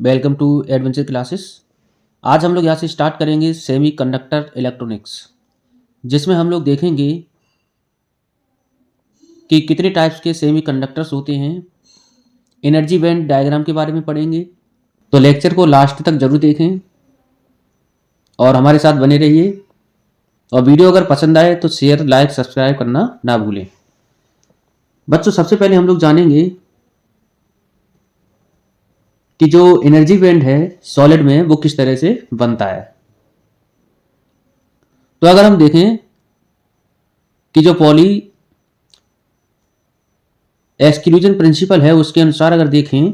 Welcome to adventure classes. आज हम लोग यहाँ से स्टार्ट करेंगे सेमी कंडक्टर इलेक्ट्रॉनिक्स, जिसमें हम लोग देखेंगे कि कितने टाइप्स के सेमी कंडक्टर्स होते हैं। एनर्जी बैंड डायग्राम के बारे में पढ़ेंगे, तो लेक्चर को लास्ट तक जरूर देखें और हमारे साथ बने रहिए। और वीडियो अगर पसंद आए तो शेयर, लाइक, सब्सक्राइब करना ना भूलें। बच्चों, सबसे पहले हम लोग जानेंगे कि जो एनर्जी बैंड है सॉलिड में वो किस तरह से बनता है। तो अगर हम देखें कि जो पॉली एक्सक्लूजन प्रिंसिपल है उसके अनुसार अगर देखें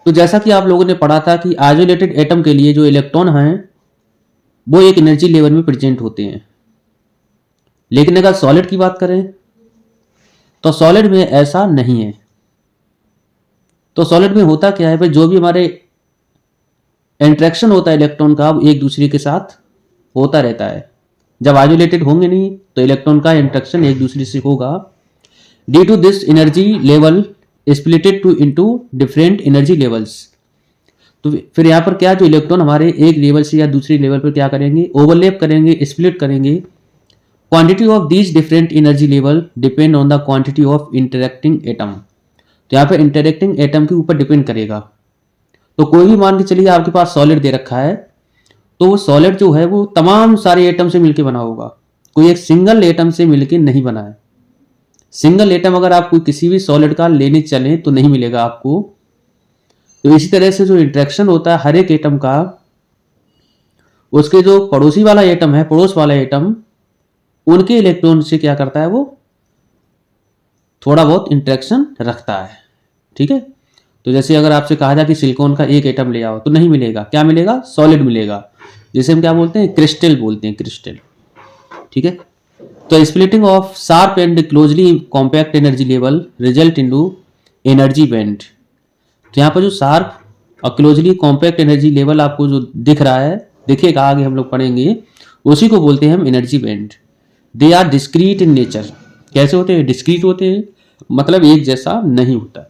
तो जैसा कि आप लोगों ने पढ़ा था कि आइसोलेटेड एटम के लिए जो इलेक्ट्रॉन हैं वो एक एनर्जी लेवल में प्रेजेंट होते हैं। लेकिन अगर सॉलिड की बात करें तो सॉलिड में ऐसा नहीं है। तो सॉलिड में होता क्या है भाई, जो भी हमारे इंटरेक्शन होता है इलेक्ट्रॉन का वो एक दूसरे के साथ होता रहता है। जब आइसोलेटेड होंगे नहीं तो इलेक्ट्रॉन का इंटरेक्शन एक दूसरे से होगा। Due to this energy level splitted to into different energy levels. तो फिर यहाँ पर क्या, जो इलेक्ट्रॉन हमारे एक लेवल से या दूसरी लेवल पर क्या करेंगे, ओवरलैप करेंगे, स्प्लिट करेंगे। Quantity of these different energy level depend on the quantity of interacting atom. तो यहाँ पर इंटरेक्टिंग एटम के ऊपर डिपेंड करेगा। तो कोई भी मान के चलिए आपके पास सॉलिड दे रखा है, तो वो सॉलिड जो है वो तमाम सारे एटम से मिलकर बना होगा, कोई एक सिंगल एटम से मिलकर नहीं बना है। सिंगल एटम अगर आप कोई किसी भी सॉलिड का लेने चलें तो नहीं मिलेगा आपको। तो इसी तरह से जो इंटरेक्शन होता है हर एक एटम का, उसके जो पड़ोसी वाला एटम है, पड़ोस वाला एटम, उनके इलेक्ट्रॉन से क्या करता है, वो थोड़ा बहुत इंटरेक्शन रखता है। ठीक है। तो जैसे अगर आपसे कहा जाए कि सिलिकॉन का एक एटम ले आओ तो नहीं मिलेगा, क्या मिलेगा, सॉलिड मिलेगा, जिसे हम क्या बोलते हैं, क्रिस्टल बोलते हैं, क्रिस्टल। ठीक है। तो splitting of sharp and closely compact energy level result into energy band. तो यहाँ पर जो शार्प और क्लोजली कॉम्पैक्ट एनर्जी लेवल आपको जो दिख रहा है, दिखेगा, आगे हम लोग पढ़ेंगे, उसी को बोलते हैं हम energy band. They are discrete in nature. कैसे होते हैं, डिस्क्रीट होते हैं, मतलब एक जैसा नहीं होता।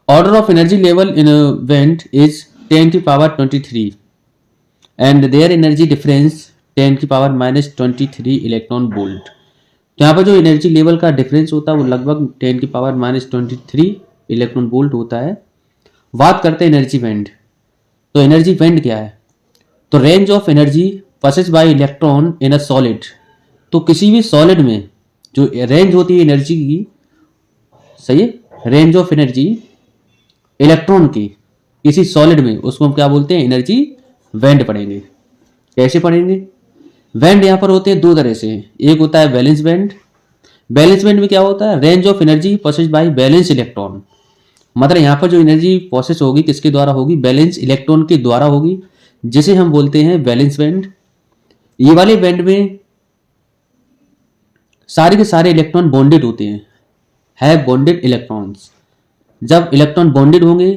Order of energy level in band is 10 की power 23 and their energy difference 10 की पावर -23 इलेक्ट्रॉन वोल्ट। तो यहाँ पर जो एनर्जी लेवल का डिफरेंस होता है वो लगभग 10 की पावर -23 इलेक्ट्रॉन वोल्ट होता है। बात करते हैं एनर्जी बैंड। तो एनर्जी बैंड क्या है, तो range of energy possess by electron in a solid. तो किसी भी सॉलिड में जो रेंज होती है एनर्जी की, सही है, रेंज ऑफ एनर्जी इलेक्ट्रॉन की किसी सॉलिड में, उसको हम क्या बोलते हैं, एनर्जी बैंड पढ़ेंगे। कैसे पढ़ेंगे, बैंड यहाँ पर होते हैं दो तरह से। एक होता है बैलेंस बैंड। बैलेंस बैंड में क्या होता है, range of energy process by balance electron. मतलब यहाँ पर जो एनर्जी प्रोसेस होगी किसके द्वारा होगी, बैलेंस इलेक्ट्रॉन के द्वारा होगी, जिसे हम बोलते हैं बैलेंस बैंड। ये वाले बैंड में सारे के सारे इलेक्ट्रॉन बॉन्डेड होते हैं, है बॉन्डेड इलेक्ट्रॉन्स। जब इलेक्ट्रॉन बॉन्डेड होंगे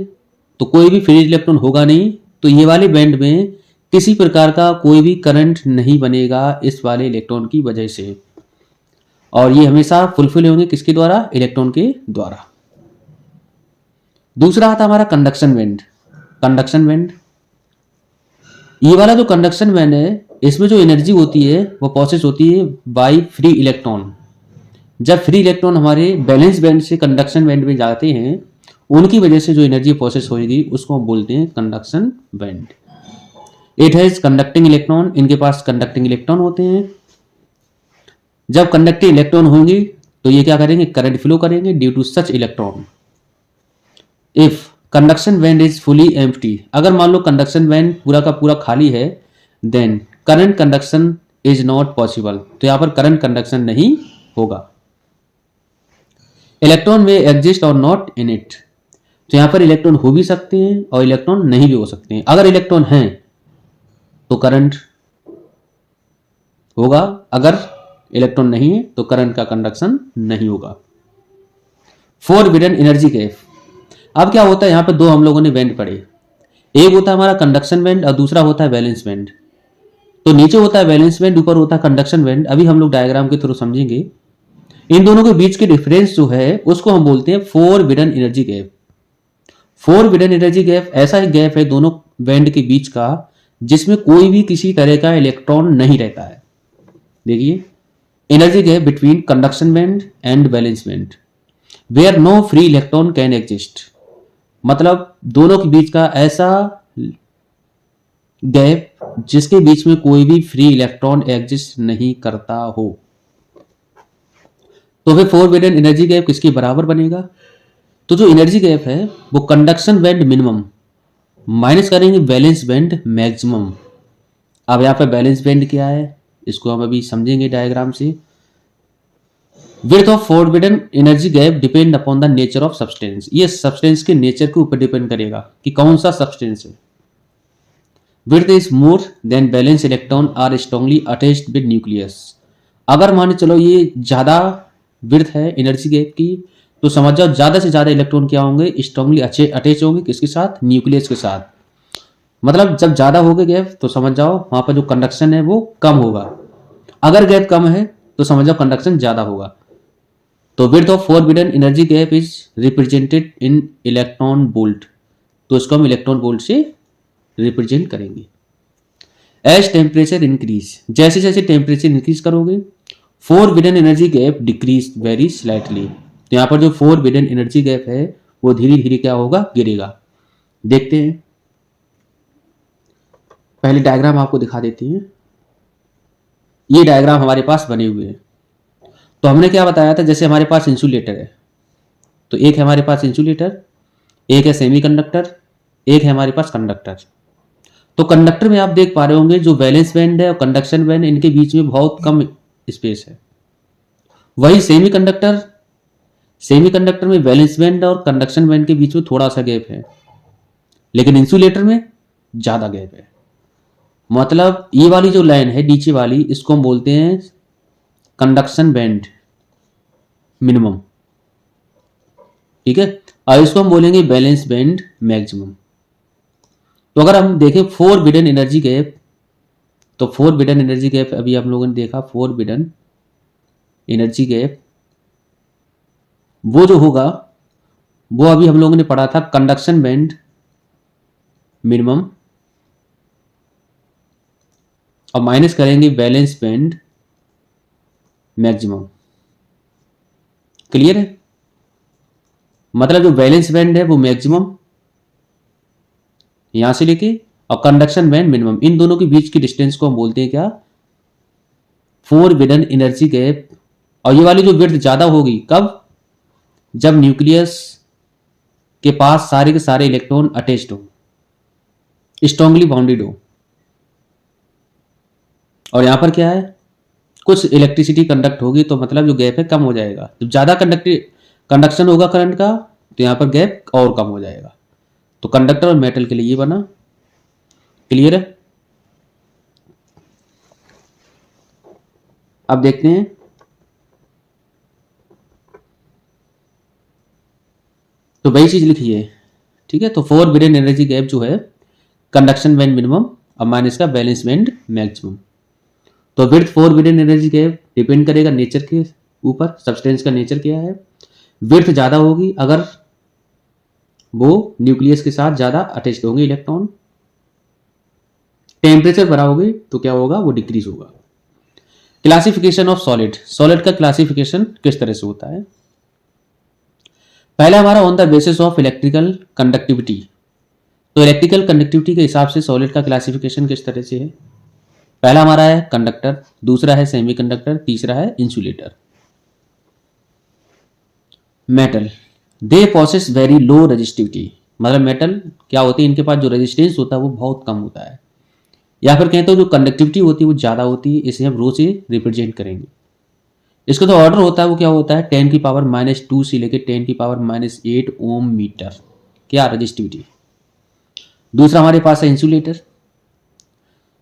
तो कोई भी फ्री इलेक्ट्रॉन होगा नहीं। तो ये वाले बैंड में किसी प्रकार का कोई भी करंट नहीं बनेगा इस वाले इलेक्ट्रॉन की वजह से, और ये हमेशा फुलफिल होंगे किसके द्वारा, इलेक्ट्रॉन के द्वारा। दूसरा आता हमारा कंडक्शन बैंड। कंडक्शन बैंड, ये वाला जो कंडक्शन बैंड है, इसमें जो एनर्जी होती है वो प्रोसेस होती है बाय फ्री इलेक्ट्रॉन। जब फ्री इलेक्ट्रॉन हमारे बैलेंस बैंड से कंडक्शन बैंड में जाते हैं, उनकी वजह से जो एनर्जी प्रोसेस होगी उसको हम बोलते हैं conduction band. It has conducting electron, इनके पास कंडक्टिंग इलेक्ट्रॉन होते हैं। जब कंडक्टिंग इलेक्ट्रॉन होंगे तो ये क्या करेंगे, करंट फ्लो करेंगे due to such electron. If conduction band is fully empty, अगर मान लो कंडक्शन बैंड पूरा का पूरा खाली है, then current conduction is not possible. तो यहां पर करंट कंडक्शन नहीं होगा। इलेक्ट्रॉन में एग्जिस्ट और नॉट इन इट। तो यहां पर इलेक्ट्रॉन हो भी सकते हैं और इलेक्ट्रॉन नहीं भी हो सकते हैं। अगर इलेक्ट्रॉन हैं तो करंट होगा, अगर इलेक्ट्रॉन नहीं है तो करंट का कंडक्शन नहीं होगा। Forbidden energy gap. अब क्या होता है, यहां पर दो हम लोगों ने बैंड पढ़े, एक होता है हमारा कंडक्शन बैंड और दूसरा होता है बैलेंस बैंड। तो नीचे होता है बैलेंस बैंड, ऊपर होता है कंडक्शन बैंड। अभी हम लोग डायग्राम के थ्रू समझेंगे। इन दोनों के बीच के डिफरेंस जो है उसको हम बोलते हैं forbidden energy gap. Forbidden energy gap ऐसा एक गैप है दोनों बैंड के बीच का जिसमें कोई भी किसी तरह का इलेक्ट्रॉन नहीं रहता है। देखिए, energy gap between conduction band and valence band where no free electron can exist. मतलब दोनों के बीच का ऐसा गैप जिसके बीच में कोई भी फ्री इलेक्ट्रॉन एग्जिस्ट नहीं करता हो। तो फिर फोरबिडन एनर्जी गैप किसके बराबर बनेगा? तो जो एनर्जी गैप है वो कंडक्शन बैंड मिनिमम माइनस करेंगे वैलेंस बैंड मैक्सिमम। अब यहां पर वैलेंस बैंड क्या है इसको हम अभी समझेंगे डायग्राम से। Width of forbidden energy gap depend upon the nature of substance. ये सब्सटेंस के नेचर के ऊपर डिपेंड करेगा कि कौन सा सब्सटेंस है। Width is more than valence electron are strongly attached with nucleus. अगर मान चलो ये ज्यादा विड्थ है एनर्जी गैप की तो समझ जाओ ज्यादा से ज्यादा इलेक्ट्रॉन क्या होंगे, स्ट्रांगली अटैच होंगे किसके साथ? न्यूक्लियस के साथ। मतलब जब ज्यादा होगा गैप तो समझ जाओ वहां पर जो कंडक्शन है वो कम होगा। अगर गैप कम है तो समझ जाओ कंडक्शन ज्यादा होगा। तो width of forbidden energy gap is represented in electron volt. तो इसको हम इलेक्ट्रॉन वोल्ट से रिप्रेजेंट करेंगे। एज टेम्परेचर इंक्रीज, जैसे जैसे टेम्परेचर इंक्रीज करोगे forbidden energy gap decrease very slightly. तो यहां पर जो फोरबिडन एनर्जी गैप है वो धीरे धीरे क्या होगा? गिरेगा। देखते हैं, पहले डायग्राम आपको दिखा देते हैं। ये डायग्राम हमारे पास बने हुए हैं। तो हमने क्या बताया था, जैसे हमारे पास इंसुलेटर है तो एक है हमारे पास इंसुलेटर, एक है सेमीकंडक्टर, एक है हमारे पास कंडक्टर। तो कंडक्टर में आप देख पा रहे होंगे जो वैलेंस बैंड है और कंडक्शन बैंड इनके बीच में बहुत कम स्पेस है। वही सेमीकंडक्टर में वैलेंस बैंड और कंडक्शन बैंड के बीच में थोड़ा सा गैप है, लेकिन इंसुलेटर में ज्यादा गैप है। मतलब ये वाली जो लाइन है नीचे वाली इसको हम बोलते हैं कंडक्शन बैंड मिनिमम, ठीक है, और इसको हम बोलेंगे बैलेंस बैंड मैक्सिमम। तो अगर हम देखें फोरबिडन एनर्जी गैप, तो फोरबिडन एनर्जी गैप अभी हम लोगों ने देखा, फोरबिडन एनर्जी गैप वो जो होगा वो अभी हम लोगों ने पढ़ा था कंडक्शन बैंड मिनिमम और माइनस करेंगे बैलेंस बैंड मैक्सिमम। क्लियर है? मतलब जो बैलेंस बैंड है वो मैक्सिमम यहां से लेके और कंडक्शन बैंड मिनिमम, इन दोनों के बीच की डिस्टेंस को हम बोलते हैं क्या? Forbidden energy gap. और ये वाली जो विड्थ ज्यादा होगी कब? जब न्यूक्लियस के पास सारे के सारे इलेक्ट्रॉन अटैच्ड हो, स्ट्रांगली बाउंडेड हो। और यहां पर क्या है, कुछ इलेक्ट्रिसिटी कंडक्ट होगी तो मतलब जो गैप है कम हो जाएगा। जब ज्यादा कंडक्शन होगा करंट का तो यहां पर गैप और कम हो जाएगा। तो कंडक्टर और मेटल के लिए ये बना। क्लियर है? अब देखते हैं, तो वही चीज लिखी है, ठीक है। तो फोरबिडन एनर्जी गैप जो है कंडक्शन बैंड मिनिमम और माइनस का बैलेंस बैंड मैक्सिमम। तो width forbidden energy gap depend करेगा नेचर के ऊपर, सब्सटेंस का नेचर क्या है। विड्थ ज्यादा होगी अगर वो न्यूक्लियस के साथ ज्यादा अटैच्ड होंगे इलेक्ट्रॉन। टेम्परेचर बढ़ाओगे तो क्या होगा? वो डिक्रीज होगा। क्लासिफिकेशन ऑफ सॉलिड, सॉलिड का क्लासिफिकेशन किस तरह से होता है? पहला हमारा on the basis of electrical conductivity. तो इलेक्ट्रिकल कंडक्टिविटी के हिसाब से सॉलिड का क्लासिफिकेशन किस तरह से है? पहला हमारा है कंडक्टर, दूसरा है सेमीकंडक्टर, तीसरा है इंसुलेटर। मेटल, दे पॉसेस वेरी लो रेजिस्टिविटी। मतलब मेटल क्या होती है, इनके पास जो रेजिस्टेंस होता है वो बहुत कम होता है, या फिर कहते हो जो कंडक्टिविटी होती है वो ज्यादा होती है। इसे हम रो से रिप्रेजेंट करेंगे। इसका तो ऑर्डर होता है वो क्या होता है 10 की पावर -2 से लेकर 10 की पावर -8 ओम मीटर क्या रेजिस्टिविटी। दूसरा हमारे पास है insulator,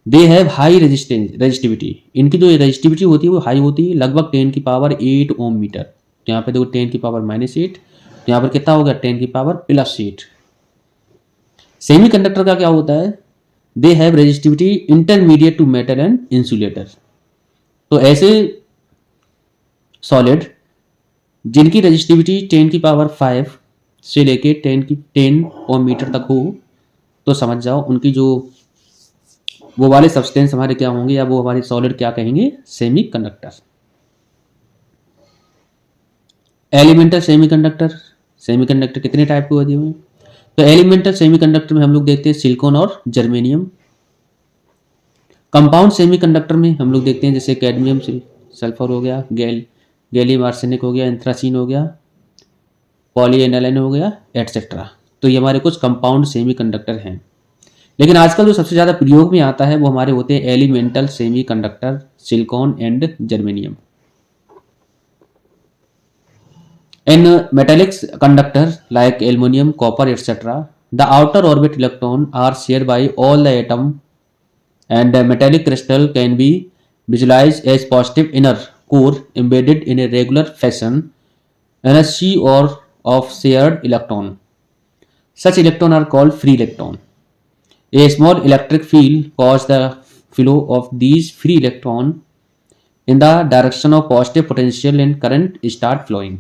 they have high resistivity. इनकी जो रेजिस्टिविटी होती है वो हाई होती है, लगभग 10 की पावर 8 ओम मीटर। तो यहाँ पे देखो 10 की पावर -8, तो यहाँ पर कितना हो गया 10 की पावर +8। सेमी कंडक्टर का क्या होता है, they have resistivity intermediate to metal and insulator. तो ऐसे सॉलिड जिनकी रेजिस्टिविटी 10 की पावर 5 से लेके 10 ओम मीटर तक हो तो समझ जाओ उनकी जो वो वाले सब्सटेंस हमारे क्या होंगे या वो हमारे सॉलिड क्या कहेंगे, semi conductor. Elemental semiconductor, semiconductor कितने टाइप के होते हैं? तो एलिमेंटल सेमीकंडक्टर में हम लोग देखते हैं सिलिकॉन और जर्मेनियम। कंपाउंड सेमीकंडक्टर में हम लोग देखते हैं जैसे कैडमियम सल्फर हो गया, गैलियम आर्सेनिक हो गया, एंथ्रासीन हो गया, पॉलीएनालाइन हो गया, एटसेट्रा। तो ये हमारे कुछ कंपाउंड सेमीकंडक्टर हैं। लेकिन आजकल जो सबसे ज़्यादा प्रयोग में आता है वो हमारे होते हैं elemental semiconductor, silicon and germanium. In metallic conductor like aluminum, copper, etc., the outer orbit electron are shared by all the atom, and the metallic crystal can be visualized as positive inner core embedded in a regular fashion in a sea or of shared electron. Such electrons are called free electron. A small electric field causes the flow of these free electrons in the direction of positive potential and current start flowing.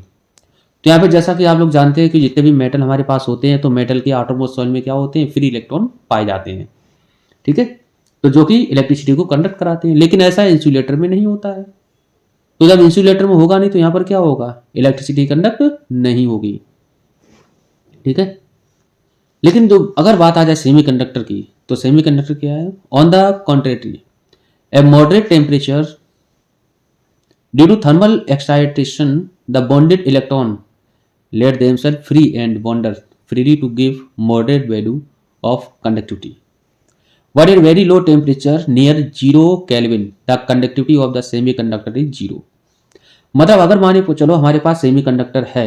तो यहाँ पे जैसा कि आप लोग जानते हैं कि जितने भी मेटल हमारे पास होते हैं तो मेटल के आउटरमोस्ट सॉइल में क्या होते हैं, फ्री इलेक्ट्रॉन पाए जाते हैं। ठीक है, तो जो कि इलेक्ट्रिसिटी को कंडक्ट कराते हैं। लेकिन ऐसा इंसुलेटर में नहीं होता है। तो जब इंसुलेटर में होगा नहीं तो यहाँ पर क्या होगा, इलेक्ट्रिसिटी कंडक्ट नहीं होगी। ठीक है, लेकिन जो अगर बात आ जाए सेमीकंडक्टर की, तो सेमीकंडक्टर क्या है? On the contrary, a moderate temperature due to thermal excitation the bonded electron let themselves free and wander freely to give moderate value of conductivity. But at very low temperature near 0 Kelvin, the conductivity of the semiconductor is 0. मतलब अगर माने चलो हमारे पास semiconductor है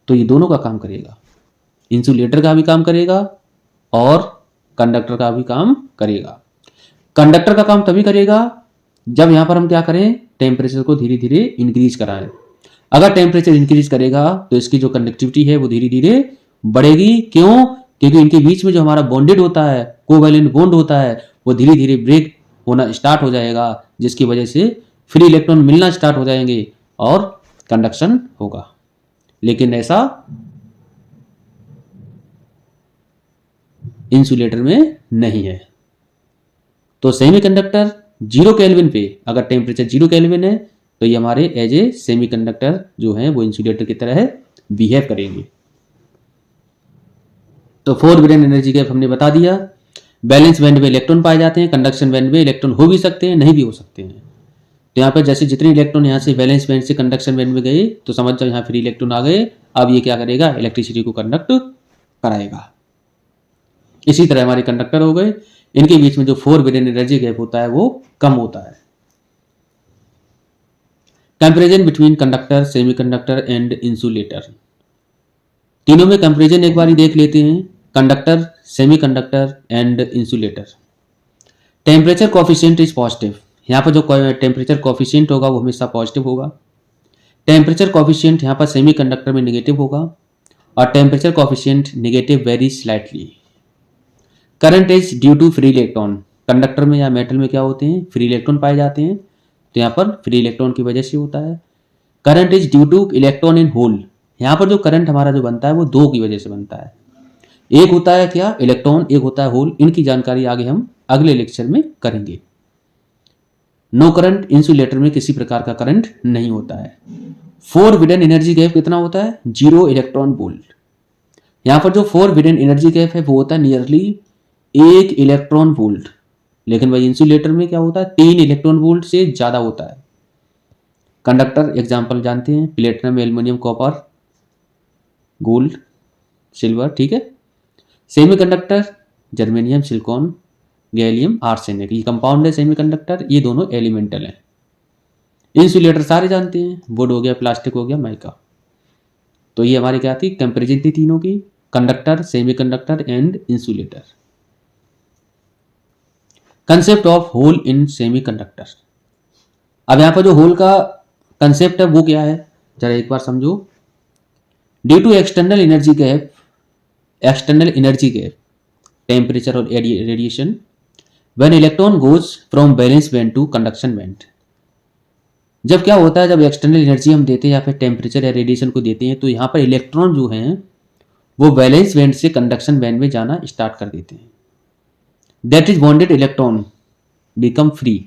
तो ये दोनों का काम करेगा, इंसुलेटर का भी काम करेगा और कंडक्टर का भी काम करेगा। कंडक्टर का काम तभी करेगा जब यहां पर हम क्या करें, टेम्परेचर को धीरे धीरे इंक्रीज कराएं। अगर टेम्परेचर इंक्रीज करेगा तो इसकी जो कंडक्टिविटी है वो धीरे धीरे बढ़ेगी। क्यों? क्योंकि इनके बीच में जो हमारा बॉन्डेड होता है, कोवैलेंट बॉन्ड होता है, वो धीरे धीरे ब्रेक होना स्टार्ट हो जाएगा, जिसकी वजह से फ्री इलेक्ट्रॉन मिलना स्टार्ट हो जाएंगे और कंडक्शन होगा। लेकिन ऐसा इंसुलेटर में नहीं है। तो सेमीकंडक्टर 0 केल्विन पे, अगर टेम्परेचर 0 केल्विन है तो ये हमारे एज ए सेमीकंडक्टर जो है वो इंसुलेटर की तरह बिहेव करेंगे। तो 4 वैलेंस एनर्जी गैप हमने बता दिया। बैलेंस बैंड में इलेक्ट्रॉन पाए जाते हैं, कंडक्शन बैंड में इलेक्ट्रॉन हो भी सकते हैं, नहीं भी हो सकते हैं। तो यहाँ पर जैसे जितने इलेक्ट्रॉन यहाँ से बैलेंस बैंड से कंडक्शन बैंड में गए तो समझ जाओ यहाँ फ्री इलेक्ट्रॉन आ गए। अब ये क्या करेगा, इलेक्ट्रिसिटी को कंडक्ट कराएगा। इसी तरह हमारे कंडक्टर हो गए, इनके बीच में जो 4 वैलेंस एनर्जी गैप होता है वो कम होता है। Comparison between conductor, semiconductor and insulator. तीनों में कंपैरिजन एक बार ही देख लेते हैं, conductor, semiconductor and insulator. Temperature coefficient is positive. यहाँ पर जो टेम्परेचर कोफिशिएंट होगा वो हमेशा पॉजिटिव होगा। टेम्परेचर कोफिशिएंट यहाँ पर सेमीकंडक्टर में नेगेटिव होगा और temperature coefficient negative very slightly. Current is due to free electron. Conductor में या मेटल में क्या होते हैं, फ्री इलेक्ट्रॉन पाए जाते हैं, तो यहाँ पर फ्री इलेक्ट्रॉन की वजह से होता है। Current is due to electron in hole. यहाँ पर जो करंट हमारा जो बनता है वो 2 की वजह से बनता है। एक होता है क्या, इलेक्ट्रॉन, एक होता है होल। इनकी जानकारी आगे हम अगले लेक्चर में करेंगे। नो करंट, इंसुलेटर में किसी प्रकार का करंट नहीं होता है। 4 वैलेंस एनर्जी गैप कितना होता है, 0 इलेक्ट्रॉन वोल्ट। यहाँ पर जो 4 वैलेंस एनर्जी गैप है वो होता है नियरली 1 इलेक्ट्रॉन वोल्ट। लेकिन भाई इंसुलेटर में क्या होता है, 3 इलेक्ट्रॉन वोल्ट से ज्यादा होता है। कंडक्टर एग्जांपल जानते हैं, platinum, aluminium, copper, gold, silver. ठीक है, semiconductor germanium, silicon, gallium arsenic, ये कंपाउंड है सेमीकंडक्टर, ये दोनों एलिमेंटल हैं। इंसुलेटर सारे जानते हैं, वुड हो गया, प्लास्टिक हो गया, माइका। तो ये हमारी क्या थी, कंपेरिजन थी तीनों की, conductor, semiconductor and insulator. Concept of hole in semiconductor. अब यहां पर जो होल का कंसेप्ट है वो क्या है, जरा एक बार समझो। Due to external energy gap, temperature और radiation, when electron goes from valence band to conduction band. जब क्या होता है, जब एक्सटर्नल एनर्जी हम देते हैं या फिर टेम्परेचर या रेडिएशन को देते हैं तो यहाँ पर इलेक्ट्रॉन जो हैं वो वैलेंस बैंड से कंडक्शन बैंड में जाना स्टार्ट कर देते हैं। That is bonded electron become free.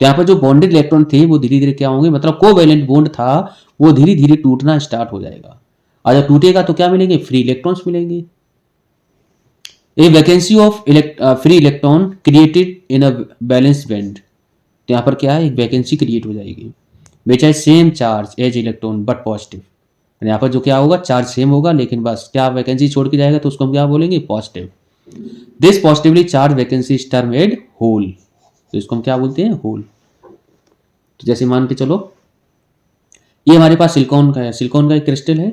तो यहाँ पर जो बॉन्डेड इलेक्ट्रॉन थे वो धीरे धीरे क्या होंगे, मतलब कोवैलेंट बॉन्ड था वो धीरे धीरे टूटना स्टार्ट हो जाएगा, और जब टूटेगा तो क्या मिलेंगे, फ्री इलेक्ट्रॉन्स मिलेंगे। A vacancy of free electron created in a valence band. तो यहाँ पर क्या है, एक वैकेंसी क्रिएट हो जाएगी विच है same charge as electron but positive. यहाँ पर जो क्या होगा, चार्ज सेम होगा लेकिन बस क्या वैकेंसी छोड़ के जाएगा, तो उसको हम क्या बोलेंगे, positive. This positively charged vacancy is termed hole. तो इसको हम क्या बोलते हैं, होल। तो जैसे मान के चलो ये हमारे पास सिलिकॉन का है, सिलिकॉन का एक क्रिस्टल है,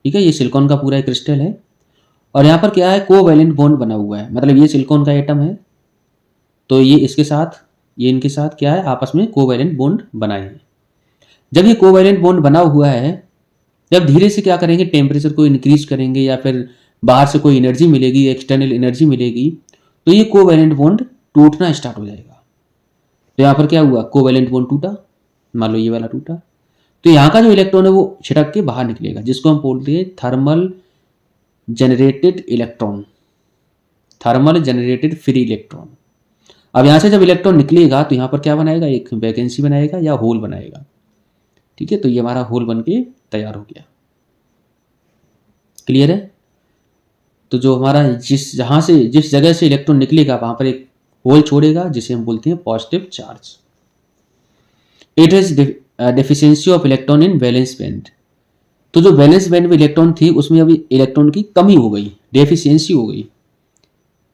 ठीक है, ये सिलिकॉन का पूरा एक क्रिस्टल है, और यहाँ पर क्या है, कोवैलेंट बॉन्ड बना हुआ है, मतलब ये सिलिकॉन का एटम है, तो ये इसके साथ, ये इनके साथ क्या है, आपस में कोवैलेंट बॉन्ड बनाए हैं। जब ये कोवैलेंट बॉन्ड बना हुआ है, जब धीरे से क्या करेंगे, टेम्परेचर को इंक्रीज करेंगे या फिर बाहर से कोई एनर्जी मिलेगी, एक्सटर्नल एनर्जी मिलेगी, तो ये कोवैलेंट बॉन्ड टूटना स्टार्ट हो जाएगा। तो यहाँ पर क्या हुआ, कोवैलेंट बॉन्ड टूटा, मान लो ये वाला टूटा, तो यहाँ का जो इलेक्ट्रॉन है वो छिटक के बाहर निकलेगा, जिसको हम बोलते हैं thermal generated electron, thermal generated free electron. अब यहाँ से जब इलेक्ट्रॉन निकलेगा तो यहाँ पर क्या बनाएगा, एक वैकेंसी बनाएगा या होल बनाएगा, ठीक है। तो ये हमारा होल बन के तैयार हो गया। क्लियर है। तो जो हमारा जिस जगह से इलेक्ट्रॉन निकलेगा वहां पर एक होल छोड़ेगा, जिसे हम बोलते हैं positive charge. It is deficiency of electron in valence band. तो जो वैलेंस बैंड में इलेक्ट्रॉन थी उसमें अभी इलेक्ट्रॉन की कमी हो गई, डेफिशिएंसी हो गई।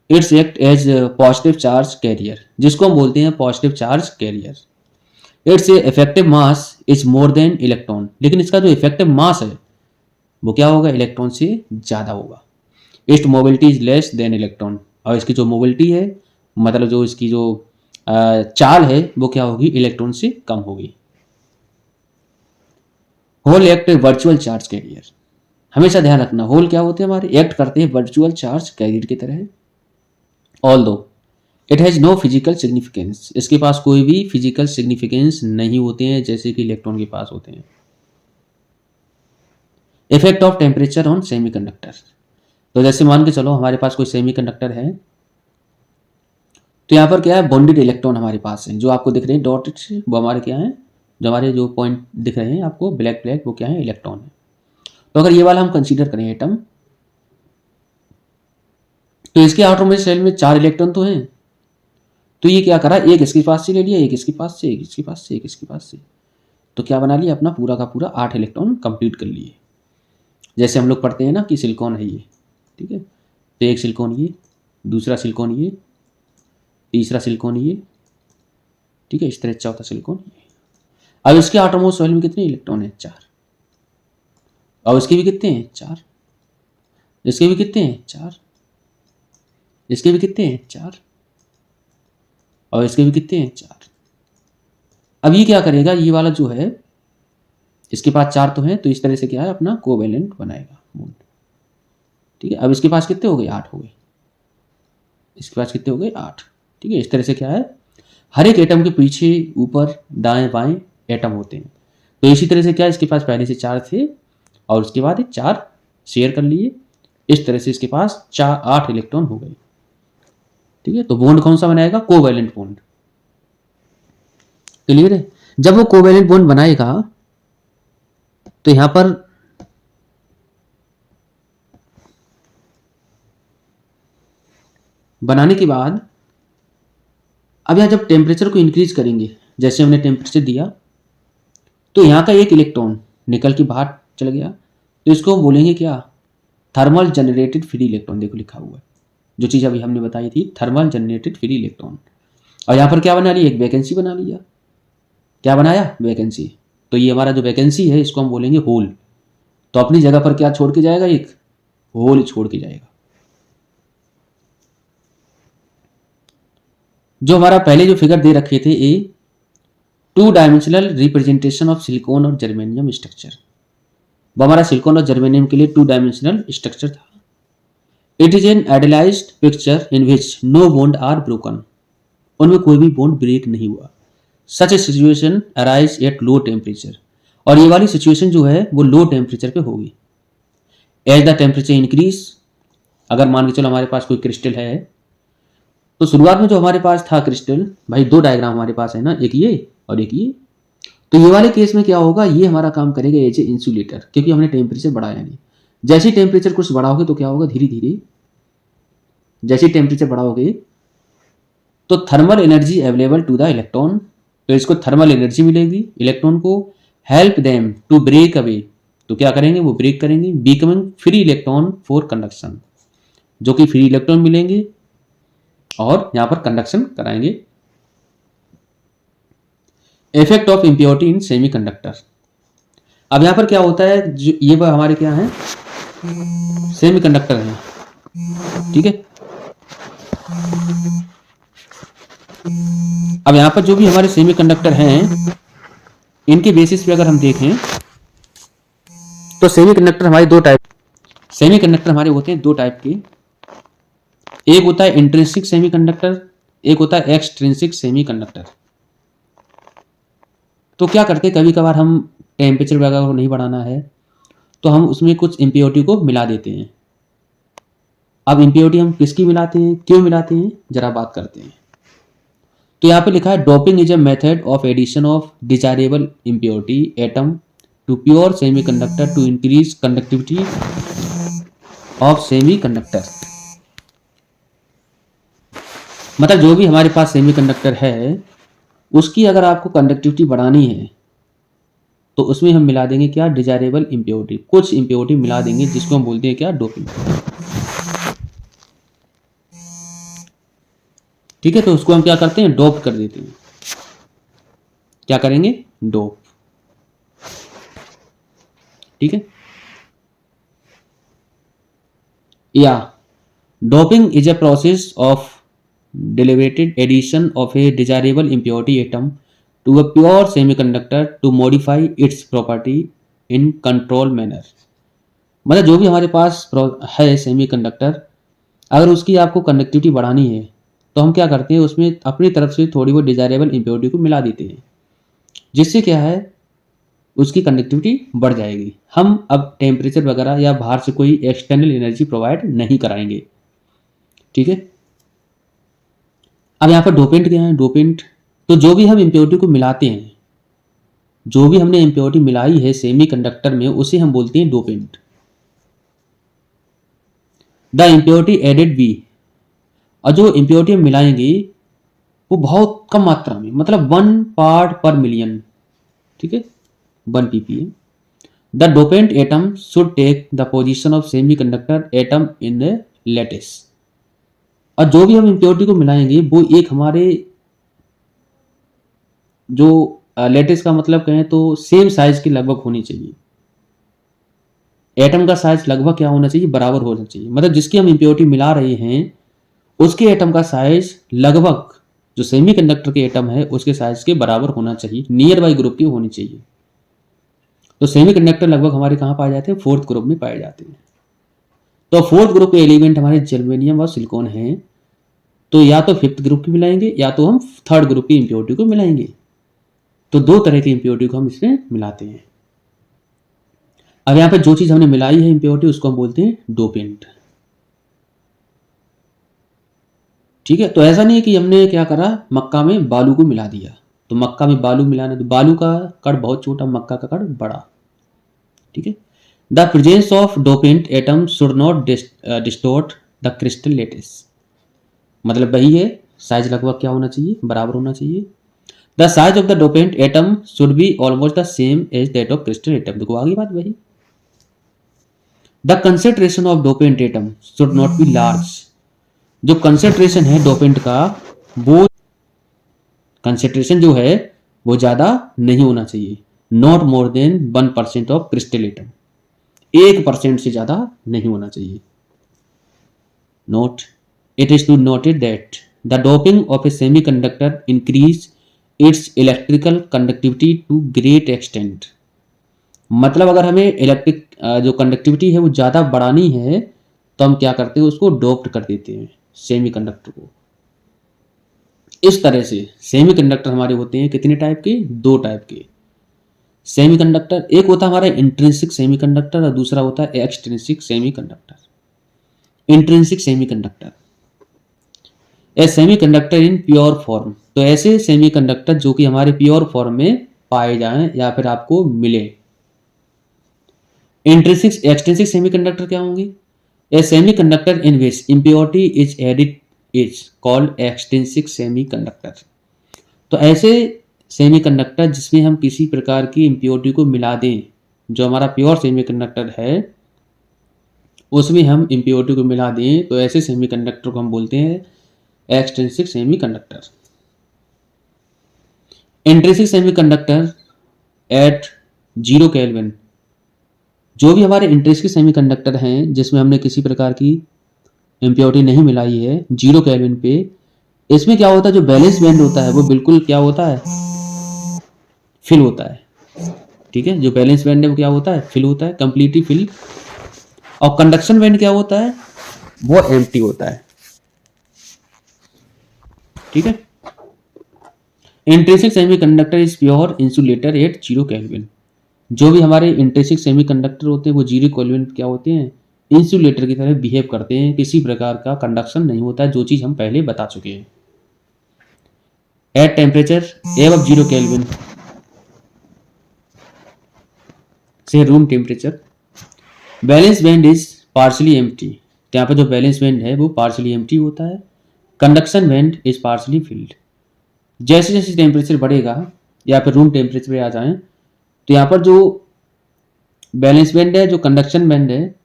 It's act as positive charge carrier, जिसको हम बोलते हैं positive charge carrier. Its effective mass is more than electron, लेकिन इसका जो इफेक्टिव मास है वो क्या होगा, इलेक्ट्रॉन से ज़्यादा होगा। It's mobility is less than electron, और इसकी जो मोबिलिटी है, मतलब जो इसकी जो चाल है वो क्या होगी, इलेक्ट्रॉन से कम होगी। Hole act virtual charge carrier. हमेशा ध्यान रखना, होल क्या होते हैं हमारे, एक्ट करते हैं वर्चुअल चार्ज कैरियर की तरह। Although it has no physical significance, इसके पास कोई भी फिजिकल सिग्निफिकेंस नहीं होते हैं जैसे कि इलेक्ट्रॉन के पास होते हैं। Effect of temperature on semiconductor. तो जैसे मान के चलो हमारे पास कोई सेमीकंडक्टर है, तो यहाँ पर क्या है, बॉन्डेड इलेक्ट्रॉन हमारे पास है, जो आपको दिख रहे हैं डॉटेड से, वो हमारे क्या है, जो हमारे जो पॉइंट दिख रहे हैं आपको ब्लैक ब्लैक, वो क्या है, इलेक्ट्रॉन है। तो अगर ये वाला हम कंसीडर करें एटम, तो इसके आउटरमोस्ट शेल में 4 इलेक्ट्रॉन तो हैं, तो ये क्या करा, एक इसके पास से ले लिया, एक इसके पास से, एक इसके पास से, एक इसके पास से, तो क्या बना लिया, अपना पूरा का पूरा 8 इलेक्ट्रॉन कंप्लीट कर लिए। जैसे हम लोग पढ़ते हैं ना कि सिलिकॉन है ये, ठीक है, तो एक सिलिकॉन ये, दूसरा सिलिकॉन ये, तीसरा सिलिकॉन ये, ठीक है, इस तरह चौथा सिलिकॉन ये। अब इसके आटोमोस्ट शेल में कितने इलेक्ट्रॉन हैं, 4, और इसके भी कितने हैं, 4, इसके भी कितने हैं, 4, इसके भी कितने हैं, 4, और इसके भी कितने हैं, 4। अब ये क्या करेगा, ये वाला जो है इसके पास 4 तो है, तो इस तरह से क्या है, अपना कोवैलेंट बनाएगा बॉन्ड, ठीक है। अब इसके पास कितने हो गए, 8 हो गए, इसके पास कितने हो गए, 8, ठीक है। इस तरह से क्या है, हर एक एटम के पीछे ऊपर दाएं बाएं एटम होते हैं। तो इसी तरह से क्या, इसके पास पहले से 4 थे और उसके बाद 4 शेयर कर लिए, इस तरह से इसके पास 8 इलेक्ट्रॉन हो गए, ठीक है। तो बॉन्ड कौन सा बनाएगा, कोवैलेंट बॉन्ड। क्लियर है। जब वो कोवैलेंट बॉन्ड बनाएगा तो यहां पर बनाने के बाद अब यहां जब टेम्परेचर को इंक्रीज करेंगे, जैसे हमने टेम्परेचर दिया, तो यहां का एक इलेक्ट्रॉन निकल के बाहर चल गया, तो इसको हम बोलेंगे क्या, थर्मल जनरेटेड फ्री इलेक्ट्रॉन। देखो लिखा हुआ है, जो चीज़ अभी हमने बताई थी, थर्मल जनरेटेड फ्री इलेक्ट्रॉन। और यहाँ पर क्या बना लिया, एक वैकेंसी बना लिया। क्या बनाया, वैकेंसी। तो ये हमारा जो वैकेंसी है इसको हम बोलेंगे होल। तो अपनी जगह पर क्या छोड़ के जाएगा, एक होल छोड़ के जाएगा। जो हमारा पहले जो फिगर दे रखे थे, a 2 dimensional representation of silicon और जर्मेनियम स्ट्रक्चर, वो हमारा सिलिकॉन और जर्मेनियम के लिए 2 डायमेंशनल स्ट्रक्चर था। It is an idealized picture in which no bond are broken, उनमें कोई भी बॉन्ड ब्रेक नहीं हुआ। Such a situation arise at low temperature, और ये वाली सिचुएशन जो है वो लो टेम्परेचर पे होगी। एज द टेम्परेचर इंक्रीज, अगर मान के चलो हमारे पास कोई क्रिस्टल है, तो शुरुआत में जो हमारे पास था क्रिस्टल, भाई दो डायग्राम हमारे पास है ना, एक ये और एक ये। तो ये वाले केस में क्या होगा, ये हमारा काम करेगा एज ए इंसुलेटर, क्योंकि हमने टेम्परेचर बढ़ाया नहीं। जैसे ही टेम्परेचर कुछ बढ़ाओगे तो क्या होगा, धीरे धीरे जैसे ही टेम्परेचर बढ़ाओगे तो thermal energy available to the electron, तो इसको थर्मल एनर्जी मिलेगी इलेक्ट्रॉन को, help them to break away, तो क्या करेंगे वो ब्रेक करेंगे, becoming free electron for conduction, जो कि फ्री इलेक्ट्रॉन मिलेंगे और यहां पर कंडक्शन कराएंगे। Effect of impurity in semiconductor, अब यहां पर क्या होता है, जो ये हमारे क्या है, सेमीकंडक्टर है, ठीक है। अब यहां पर जो भी हमारे सेमीकंडक्टर हैं, इनके बेसिस पे अगर हम देखें तो सेमीकंडक्टर हमारे दो टाइप, सेमीकंडक्टर हमारे होते हैं दो टाइप के, एक होता है इंट्रिंसिक सेमीकंडक्टर, एक होता है एक्सट्रिंसिक सेमीकंडक्टर। तो क्या करते हैं, कभी कभार हम टेम्परेचर वगैरह को नहीं बढ़ाना है तो हम उसमें कुछ इम्प्योरिटी को मिला देते हैं। अब इम्प्योरिटी हम किसकी मिलाते हैं, क्यों मिलाते हैं, जरा बात करते हैं। तो यहाँ पे लिखा है doping is a method of addition of desirable impurity atom to pure semiconductor to increase conductivity of semiconductor. मतलब जो भी हमारे पास सेमीकंडक्टर है उसकी अगर आपको कंडक्टिविटी बढ़ानी है तो उसमें हम मिला देंगे क्या, डिजायरेबल इम्प्योरिटी, कुछ इम्प्योरिटी मिला देंगे जिसको हम बोलते हैं क्या, डोपिंग, ठीक है। तो उसको हम क्या करते हैं, डोप कर देते हैं, क्या करेंगे, डोप, ठीक है। या doping is a process of deliberate addition of a desirable impurity atom to a pure semiconductor to modify its property in control manner। मतलब जो भी हमारे पास है सेमीकंडक्टर, अगर उसकी आपको कंडक्टिविटी बढ़ानी है तो हम क्या करते हैं, उसमें अपनी तरफ से थोड़ी बहुत डिजायरेबल इम्प्योरिटी को मिला देते हैं, जिससे क्या है, उसकी कंडक्टिविटी बढ़ जाएगी। हम अब टेम्परेचर वगैरह या बाहर से कोई एक्सटर्नल एनर्जी प्रोवाइड नहीं कराएंगे, ठीक है। अब यहाँ पर डोपेंट क्या है, डोपेंट तो जो भी हम इम्प्योरिटी को मिलाते हैं, जो भी हमने इम्प्योरिटी मिलाई है सेमीकंडक्टर में उसे हम बोलते हैं dopant. The impurity added be, और जो इम्प्योरिटी हम मिलाएंगे वो बहुत कम मात्रा में, मतलब 1 पार्ट पर मिलियन, ठीक है, 1 ppm। The dopant atom should take the position of semiconductor atom in the lattice, और जो भी हम इम्प्योरिटी को मिलाएंगे वो एक हमारे जो लैटिस का मतलब कहें तो सेम साइज की लगभग होनी चाहिए, एटम का साइज लगभग क्या होना चाहिए, बराबर होना चाहिए। मतलब जिसकी हम इम्प्योरिटी मिला रहे हैं उसके एटम का साइज लगभग जो सेमीकंडक्टर के एटम है उसके साइज के बराबर होना चाहिए, नियर बाई ग्रुप की होनी चाहिए। तो सेमीकंडक्टर लगभग हमारे कहाँ पाए जाते हैं, 4th ग्रुप में पाए जाते हैं। तो 4th ग्रुप के एलिमेंट हमारे जर्मेनियम और सिलिकॉन हैं, तो या तो 5th ग्रुप की मिलाएंगे या तो हम 3rd ग्रुप की इम्प्योरिटी को मिलाएंगे। तो दो तरह की इम्प्योरिटी को हम इसमें मिलाते हैं। अब यहाँ पे जो चीज हमने मिलाई है इम्प्योरिटी उसको हम बोलते हैं डोपेंट, ठीक है। तो ऐसा नहीं है कि हमने क्या करा, मक्का में बालू को मिला दिया, तो मक्का में बालू मिलाना, तो बालू का कण बहुत छोटा, मक्का का कण बड़ा, ठीक है। The presence of dopant atom should not distort the crystal lattice, मतलब वही है, साइज लगभग क्या होना चाहिए, बराबर होना चाहिए। The size of the dopant atom should be almost the same as that of crystal atom, देखो आगे बात वही। The concentration of dopant atom should not be large, जो कंसेंट्रेशन है डोपेंट का, वो कंसेंट्रेशन जो है वो ज्यादा नहीं होना चाहिए, not more than 1% of crystal atom, 1% से ज्यादा नहीं होना चाहिए। Note, it is to noted that the doping of a semiconductor increase its electrical conductivity to great extent। मतलब अगर हमें इलेक्ट्रिक जो कंडक्टिविटी है वो ज़्यादा बढ़ानी है तो हम क्या करते हैं, उसको डोप्ड कर देते हैं सेमीकंडक्टर को। इस तरह से सेमीकंडक्टर हमारे होते हैं कितने टाइप के, 2 टाइप के, सेमीकंडक्टर, एक होता है हमारा इंट्रिंसिक सेमीकंडक्टर और दूसरा होता है extrinsic semiconductor. Intrinsic semiconductor, A semiconductor in pure form, तो ऐसे सेमीकंडक्टर जो कि हमारे प्योर फॉर्म में पाए जाएं या फिर आपको मिले। इंट्रिंसिक एक्सट्रिंसिक सेमीकंडक्टर क्या होंगे? A semiconductor in which impurity is added is called extrinsic semiconductor. तो ऐसे सेमीकंडक्टर जिसमें हम किसी प्रकार की इम्प्योरिटी को मिला दें, जो हमारा प्योर सेमीकंडक्टर है उसमें हम इम्प्योरिटी को मिला दें, तो ऐसे सेमीकंडक्टर को हम बोलते हैं extrinsic semiconductor. Intrinsic semiconductor at 0 kelvin, जो भी हमारे इंट्रिंसिक सेमीकंडक्टर हैं जिसमें हमने किसी प्रकार की इम्प्योरिटी नहीं मिलाई है 0 केल्विन पे, इसमें क्या होता है, जो बैलेंस बैंड होता है वो बिल्कुल क्या होता है, फिल होता है। ठीक है, जो बैलेंस बैंड है वो क्या होता है, फिल होता है, कंप्लीटली फिल। और कंडक्शन बैंड क्या होता है, वो एम्प्टी होता है। ठीक है, intrinsic semiconductor is pure insulator at 0 kelvin, जो भी हमारे इंट्रिंसिक सेमीकंडक्टर होते हैं वो 0 केल्विन क्या होते हैं, इंसुलेटर की तरह बिहेव करते हैं, किसी प्रकार का कंडक्शन नहीं होता है, जो चीज हम पहले बता चुके हैं। एट टेम्परेचर एबव 0 केल्विन से room temperature, balance band is partially empty, यहाँ पर जो बैलेंस बैंड है वो पार्शली एम्प्टी होता है। Conduction band is partially field. जैसे जैसे टेम्परेचर बढ़ेगा या फिर रूम टेम्परेचर पे आ जाए, तो यहाँ पर जो बैलेंस बैंड है, जो कंडक्शन बैंड है,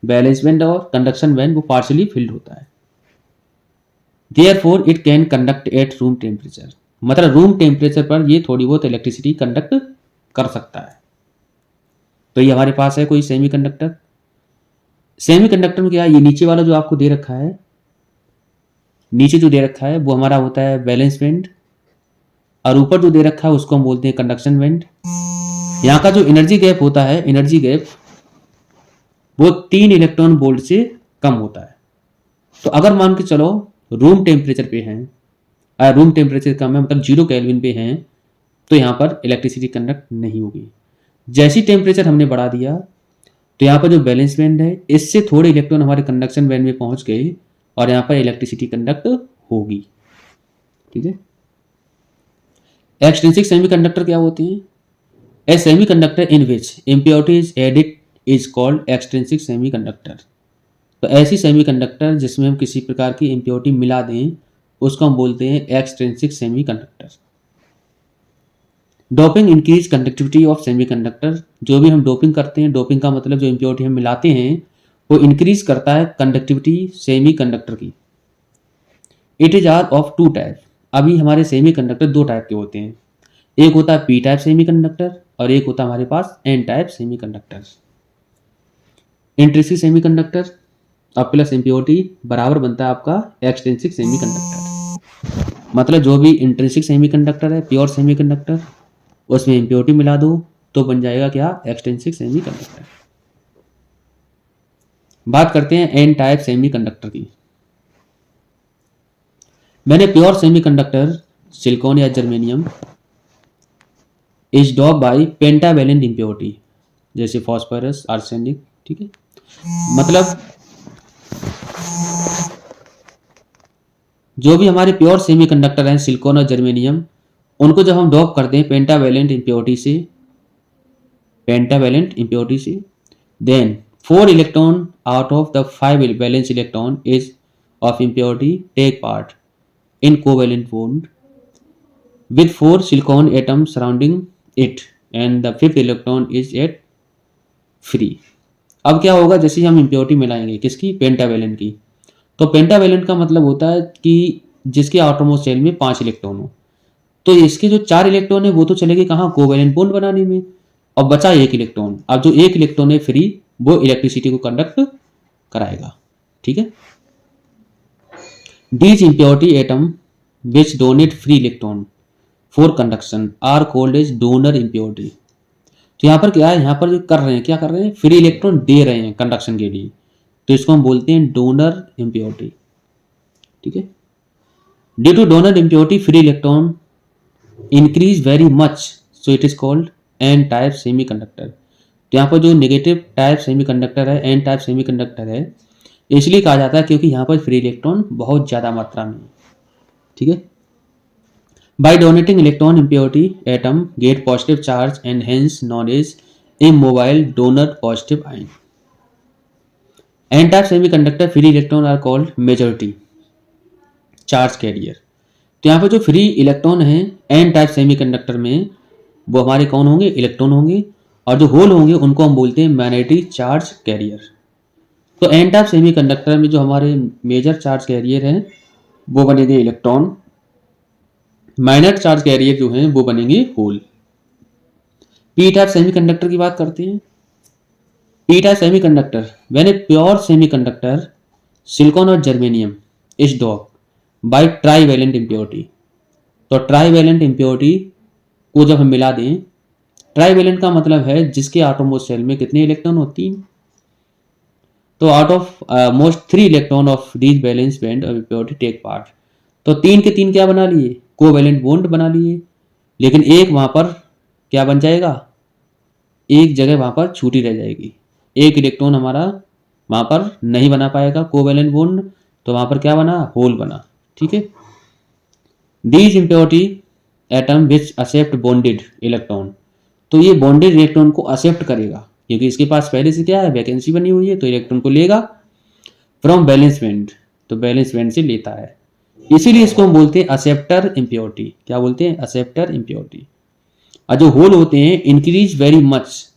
बैलेंस बैंड और कंडक्शन बैंड वो पार्शली फिल्ड होता है। Therefore it can conduct at room temperature, मतलब रूम टेम्परेचर पर ये थोड़ी बहुत इलेक्ट्रिसिटी कंडक्ट कर सकता है। तो ये हमारे पास है कोई सेमीकंडक्टर। सेमीकंडक्टर में क्या है, ये नीचे वाला जो आपको दे रखा है, नीचे जो दे रखा है वो हमारा होता है बैलेंस बैंड, और ऊपर जो दे रखा है उसको हम बोलते हैं कंडक्शन बैंड। यहाँ का जो एनर्जी गैप होता है, एनर्जी गैप वो 3 इलेक्ट्रॉन वोल्ट से कम होता है। तो अगर मान के चलो रूम टेम्परेचर पे हैं, रूम टेम्परेचर कम है मतलब 0 केल्विन पे हैं, तो यहाँ पर इलेक्ट्रिसिटी कंडक्ट नहीं होगी। जैसी टेम्परेचर हमने बढ़ा दिया तो यहाँ पर जो बैलेंस बैंड है इससे थोड़े इलेक्ट्रॉन हमारे कंडक्शन बैंड में पहुंच गए और यहाँ पर इलेक्ट्रिसिटी कंडक्ट होगी। ठीक है, एक्सट्रिंसिक सेमीकंडक्टर क्या होते हैं? A semiconductor in which impurity is added is called extrinsic semiconductor. तो ऐसी सेमीकंडक्टर जिसमें हम किसी प्रकार की इम्प्योरिटी मिला दें उसको हम बोलते हैं extrinsic semiconductor. Doping increase conductivity of semiconductor, जो भी हम डोपिंग करते हैं, डोपिंग का मतलब जो इम्प्योरिटी हम मिलाते हैं वो इंक्रीज करता है कंडक्टिविटी सेमीकंडक्टर की। It is are of 2 type, अभी हमारे सेमीकंडक्टर 2 टाइप के होते हैं, एक होता है पी टाइप सेमीकंडक्टर और एक होता है हमारे पास N type semiconductor. Intrinsic semiconductor अब प्लस इम्प्योरिटी बराबर बनता है आपका एक्सट्रिंसिक सेमीकंडक्टर, मतलब जो भी इंट्रिंसिक सेमीकंडक्टर है, प्योर सेमीकंडक्टर, उसमें इम्प्योरिटी मिला दो तो बन जाएगा क्या, एक्सट्रिंसिक सेमीकंडक्टर। बात करते हैं एन टाइप सेमीकंडक्टर की। मैंने प्योर सेमीकंडक्टर सिलिकॉन या germanium is dope by pentavalent impurity, जैसे फॉस्फोरस, आर्सेनिक। ठीक है, मतलब जो भी हमारे प्योर सेमीकंडक्टर हैं सिलिकॉन और जर्मेनियम, उनको जब हम डॉप करते हैं पेंटावेलेंट इम्प्योरिटी से, then 4 electron out of the 5 valence electron is of impurity take part in covalent bond with 4 silicon atoms surrounding it and the 5th electron is at free। अब क्या होगा, जैसे हम इम्प्योरिटी मिलाएंगे किसकी, पेंटावेलेंट की, तो पेंटावेलेंट का मतलब होता है कि जिसके आउटरमोस्ट शेल में 5 इलेक्ट्रॉन हो, तो इसके जो 4 इलेक्ट्रॉन है वो तो चलेंगे कहाँ, कोवेलेंट बॉन्ड बनाने में, और बचा 1 इलेक्ट्रॉन। अब जो 1 इलेक्ट्रॉन है फ्री, वो इलेक्ट्रिसिटी को कंडक्ट कराएगा। ठीक है, these impurity atom which donate free electron for conduction are called as donor impurity। तो यहाँ पर क्या है, यहाँ पर जो कर रहे हैं, क्या कर रहे हैं, फ्री इलेक्ट्रॉन दे रहे हैं कंडक्शन के लिए, तो इसको हम बोलते हैं डोनर इम्प्योरिटी। ठीक है, due two donor impurity free electron increase very much so it is called an type semiconductor. तो यहाँ पर जो नेगेटिव टाइप सेमीकंडक्टर है, एन टाइप सेमीकंडक्टर है, इसलिए कहा जाता है क्योंकि यहाँ पर फ्री इलेक्ट्रॉन बहुत ज़्यादा मात्रा में है। ठीक है। By donating electron impurity atom get positive charge and hence known as immobile donor positive ion. N type semiconductor free electron are called majority charge carrier. तो यहाँ पर जो फ्री इलेक्ट्रॉन है एन टाइप सेमीकंडक्टर में, वो हमारे कौन होंगे? इलेक्ट्रॉन होंगे, और जो होल होंगे उनको हम बोलते हैं मैग्नेटिक चार्ज कैरियर। तो एन टाइप सेमीकंडक्टर में जो हमारे मेजर चार्ज कैरियर हैं वो बनेंगे इलेक्ट्रॉन, माइनर चार्ज कैरियर जो हैं वो बनेंगे होल। पी टाइप सेमीकंडक्टर की बात करते हैं। P type semiconductor, when a pure semiconductor silicon और germanium is doped by trivalent impurity. तो ट्राईवैलेंट इम्प्योरिटी को जब हम मिला दें, ट्राईवैलेंट का मतलब है जिसके आटोमोस्ट शेल में कितने इलेक्ट्रॉन होती हैं। तो out of most 3 electron of these valence band of impurity take part. तो 3 के 3 क्या बना लिए? कोवैलेंट बॉन्ड बना लिए, लेकिन एक वहां पर क्या बन जाएगा? एक जगह वहां पर छूटी रह जाएगी, एक इलेक्ट्रॉन हमारा वहां पर नहीं बना पाएगा कोवैलेंट बॉन्ड, तो वहां पर क्या बना? होल बना। ठीक है। These impurity atom which accept bonded electron, तो ये बॉन्डेड इलेक्ट्रॉन को एक्सेप्ट करेगा क्योंकि इसके पास पहले से क्या है? वैकेंसी बनी हुई है, तो इलेक्ट्रॉन को लेगा फ्रॉम बैलेंस बैंड, तो बैलेंस बैंड से लेता है, इसीलिए इसको हम बोलते हैं एक्सेप्टर इम्प्योरिटी। क्या बोलते हैं? Acceptor impurity. और जो होल होते हैं इंक्रीज वेरी मच,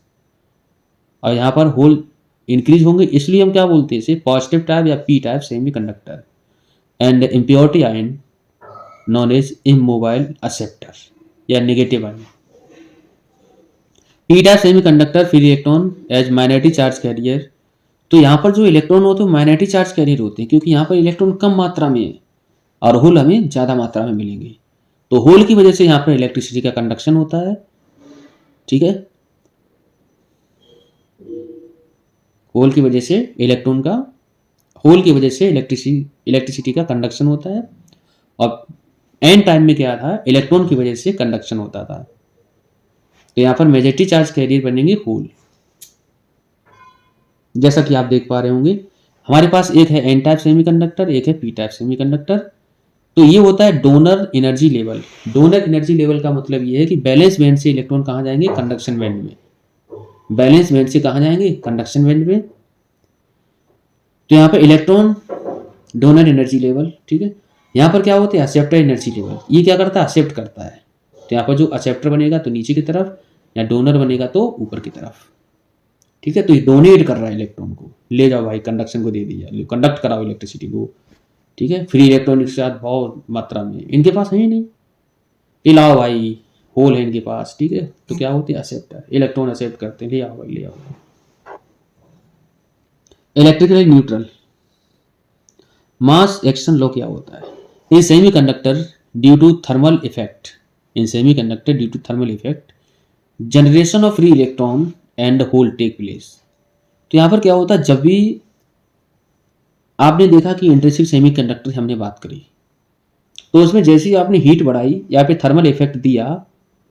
और यहाँ पर होल इंक्रीज होंगे, इसलिए हम क्या बोलते हैं इसे? पॉजिटिव टाइप या P type semiconductor. And impurity ion known as immobile acceptor या negative ion. P type semiconductor free electron as minority charge carrier. तो यहाँ पर जो इलेक्ट्रॉन होते हैं माइनॉरिटी चार्ज कैरियर होते हैं क्योंकि यहाँ पर इलेक्ट्रॉन कम मात्रा में है और होल हमें ज़्यादा मात्रा में मिलेंगे। तो होल की वजह से यहाँ पर इलेक्ट्रिसिटी का कंडक्शन होता है। ठीक है। होल की वजह से इलेक्ट्रॉन का, होल की वजह से इलेक्ट्रिसिटी का कंडक्शन होता है, और एन टाइम में क्या था? इलेक्ट्रॉन की वजह से कंडक्शन होता था। तो यहाँ पर मेजॉरिटी चार्ज कैरियर बनेंगे होल। जैसा कि आप देख पा रहे होंगे हमारे पास एक है एन टाइप सेमीकंडक्टर, एक है पी टाइप सेमीकंडक्टर। तो ये होता है donor energy level. Donor energy level का मतलब ये है कि बैलेंस बैंड से इलेक्ट्रॉन कहाँ जाएंगे? कंडक्शन बैंड में। बैलेंस बैंड से कहाँ जाएंगे? कंडक्शन बैंड में। तो यहाँ पर इलेक्ट्रॉन डोनर एनर्जी लेवल। ठीक है। यहाँ पर क्या होता है? Acceptor energy level. ये क्या करता है? एक्सेप्ट करता है। तो यहाँ पर जो एक्सेप्टर बनेगा तो नीचे की तरफ, या डोनर बनेगा तो ऊपर की तरफ। ठीक है। तो ये डोनेट कर रहा है इलेक्ट्रॉन को, ले जाओ भाई, कंडक्शन को दे दिया, कंडक्ट कराओ इलेक्ट्रिसिटी को। ठीक है। फ्री इलेक्ट्रॉन के साथ बहुत मात्रा में, इनके पास है ही नहीं, लाओ भाई, होल है इनके पास। ठीक है। तो क्या होती है? एक्सेप्टर, इलेक्ट्रॉन एक्सेप्ट करते हैं, ले आओ भाई, ले आओ। Electrically neutral mass action law क्या होता है? In semiconductor due to thermal effect, in semiconductor due to thermal effect generation of free electron and hole take place. तो यहाँ पर क्या होता है? जब भी आपने देखा कि इंट्रिंसिक सेमीकंडक्टर हमने बात करी, तो उसमें जैसे ही आपने हीट बढ़ाई या फिर थर्मल इफेक्ट दिया,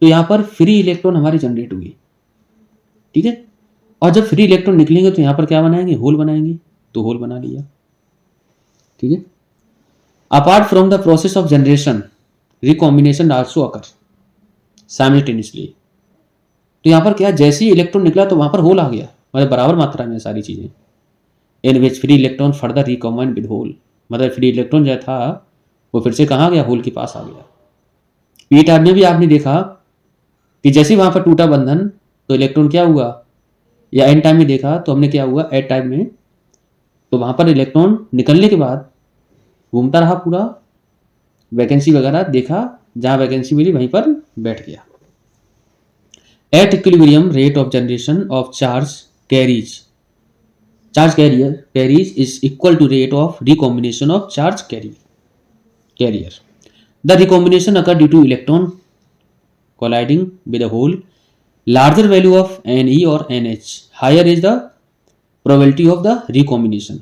तो यहाँ पर फ्री इलेक्ट्रॉन हमारी जनरेट हुई। ठीक है। और जब फ्री इलेक्ट्रॉन निकलेंगे तो यहाँ पर क्या बनाएंगे? होल बनाएंगे। तो होल बना लिया। ठीक है। Apart from the process of generation recombination also occur simultaneously. तो यहाँ पर क्या? जैसे ही इलेक्ट्रॉन निकला तो वहां पर होल आ गया, मतलब बराबर मात्रा में सारी चीजें। In which free electron further recombined with hole, मतलब फ्री इलेक्ट्रॉन जो था वो फिर से कहाँ गया? होल के पास आ गया। पी टाइप में भी आपने देखा कि जैसे वहां पर टूटा बंधन तो इलेक्ट्रॉन क्या हुआ, या एन टाइम में देखा तो हमने क्या हुआ? एट टाइम में तो वहां पर इलेक्ट्रॉन निकलने के बाद घूमता रहा पूरा, वैकेंसी वगैरह देखा, जहां वैकेंसी मिली वहीं पर बैठ गया। At equilibrium rate of generation of charge carrier is equal to rate of recombination of charge carrier. The recombination occur due to electron colliding with a hole. Larger value of Ne और NH higher is the probability of the recombination.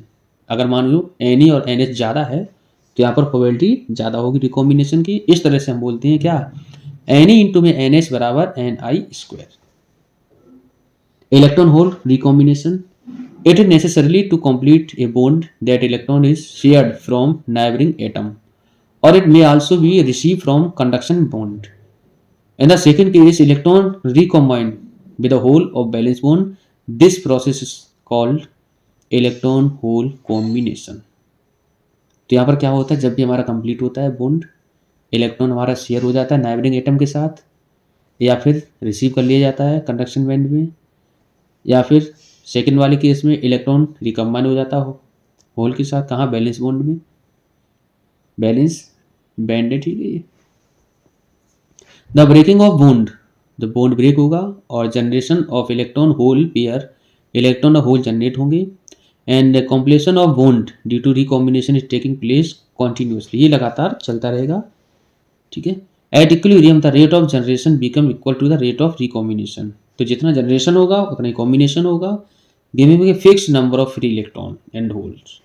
अगर मान लो Ne और NH ज़्यादा है तो यहाँ पर probability ज़्यादा होगी रिकॉम्बिनेशन की। इस तरह से हम बोलते हैं क्या? Na इंटू में NH बराबर Ni square. Electron hole recombination, it is necessarily to complete a bond that electron is shared from neighboring atom, or it may also be received from conduction bond. In the second case, electron recombine with the hole of valence bond. This process is called electron hole combination. तो यहाँ पर क्या होता है, जब भी हमारा complete होता है बॉन्ड, इलेक्ट्रॉन हमारा शेयर हो जाता है नाइबरिंग एटम के साथ, या फिर रिसीव कर लिया जाता है कंडक्शन बैंड में, या फिर सेकेंड वाले केस में इलेक्ट्रॉन रिकम्बाइन हो जाता हो होल के साथ, कहाँ, बैलेंस बॉन्ड में, बैलेंस बैंड है, ठीक है ये। The breaking of bond, the bond break होगा और generation of electron hole pair, electron और होल जनरेट होंगे, and completion of bond due to recombination is taking place continuously, ये लगातार चलता रहेगा, ठीक है। At equilibrium the rate of generation become equal to the rate of recombination, तो जितना जनरेशन होगा उतना ही कॉम्बिनेशन होगा, giving a fixed number of free electron and holes,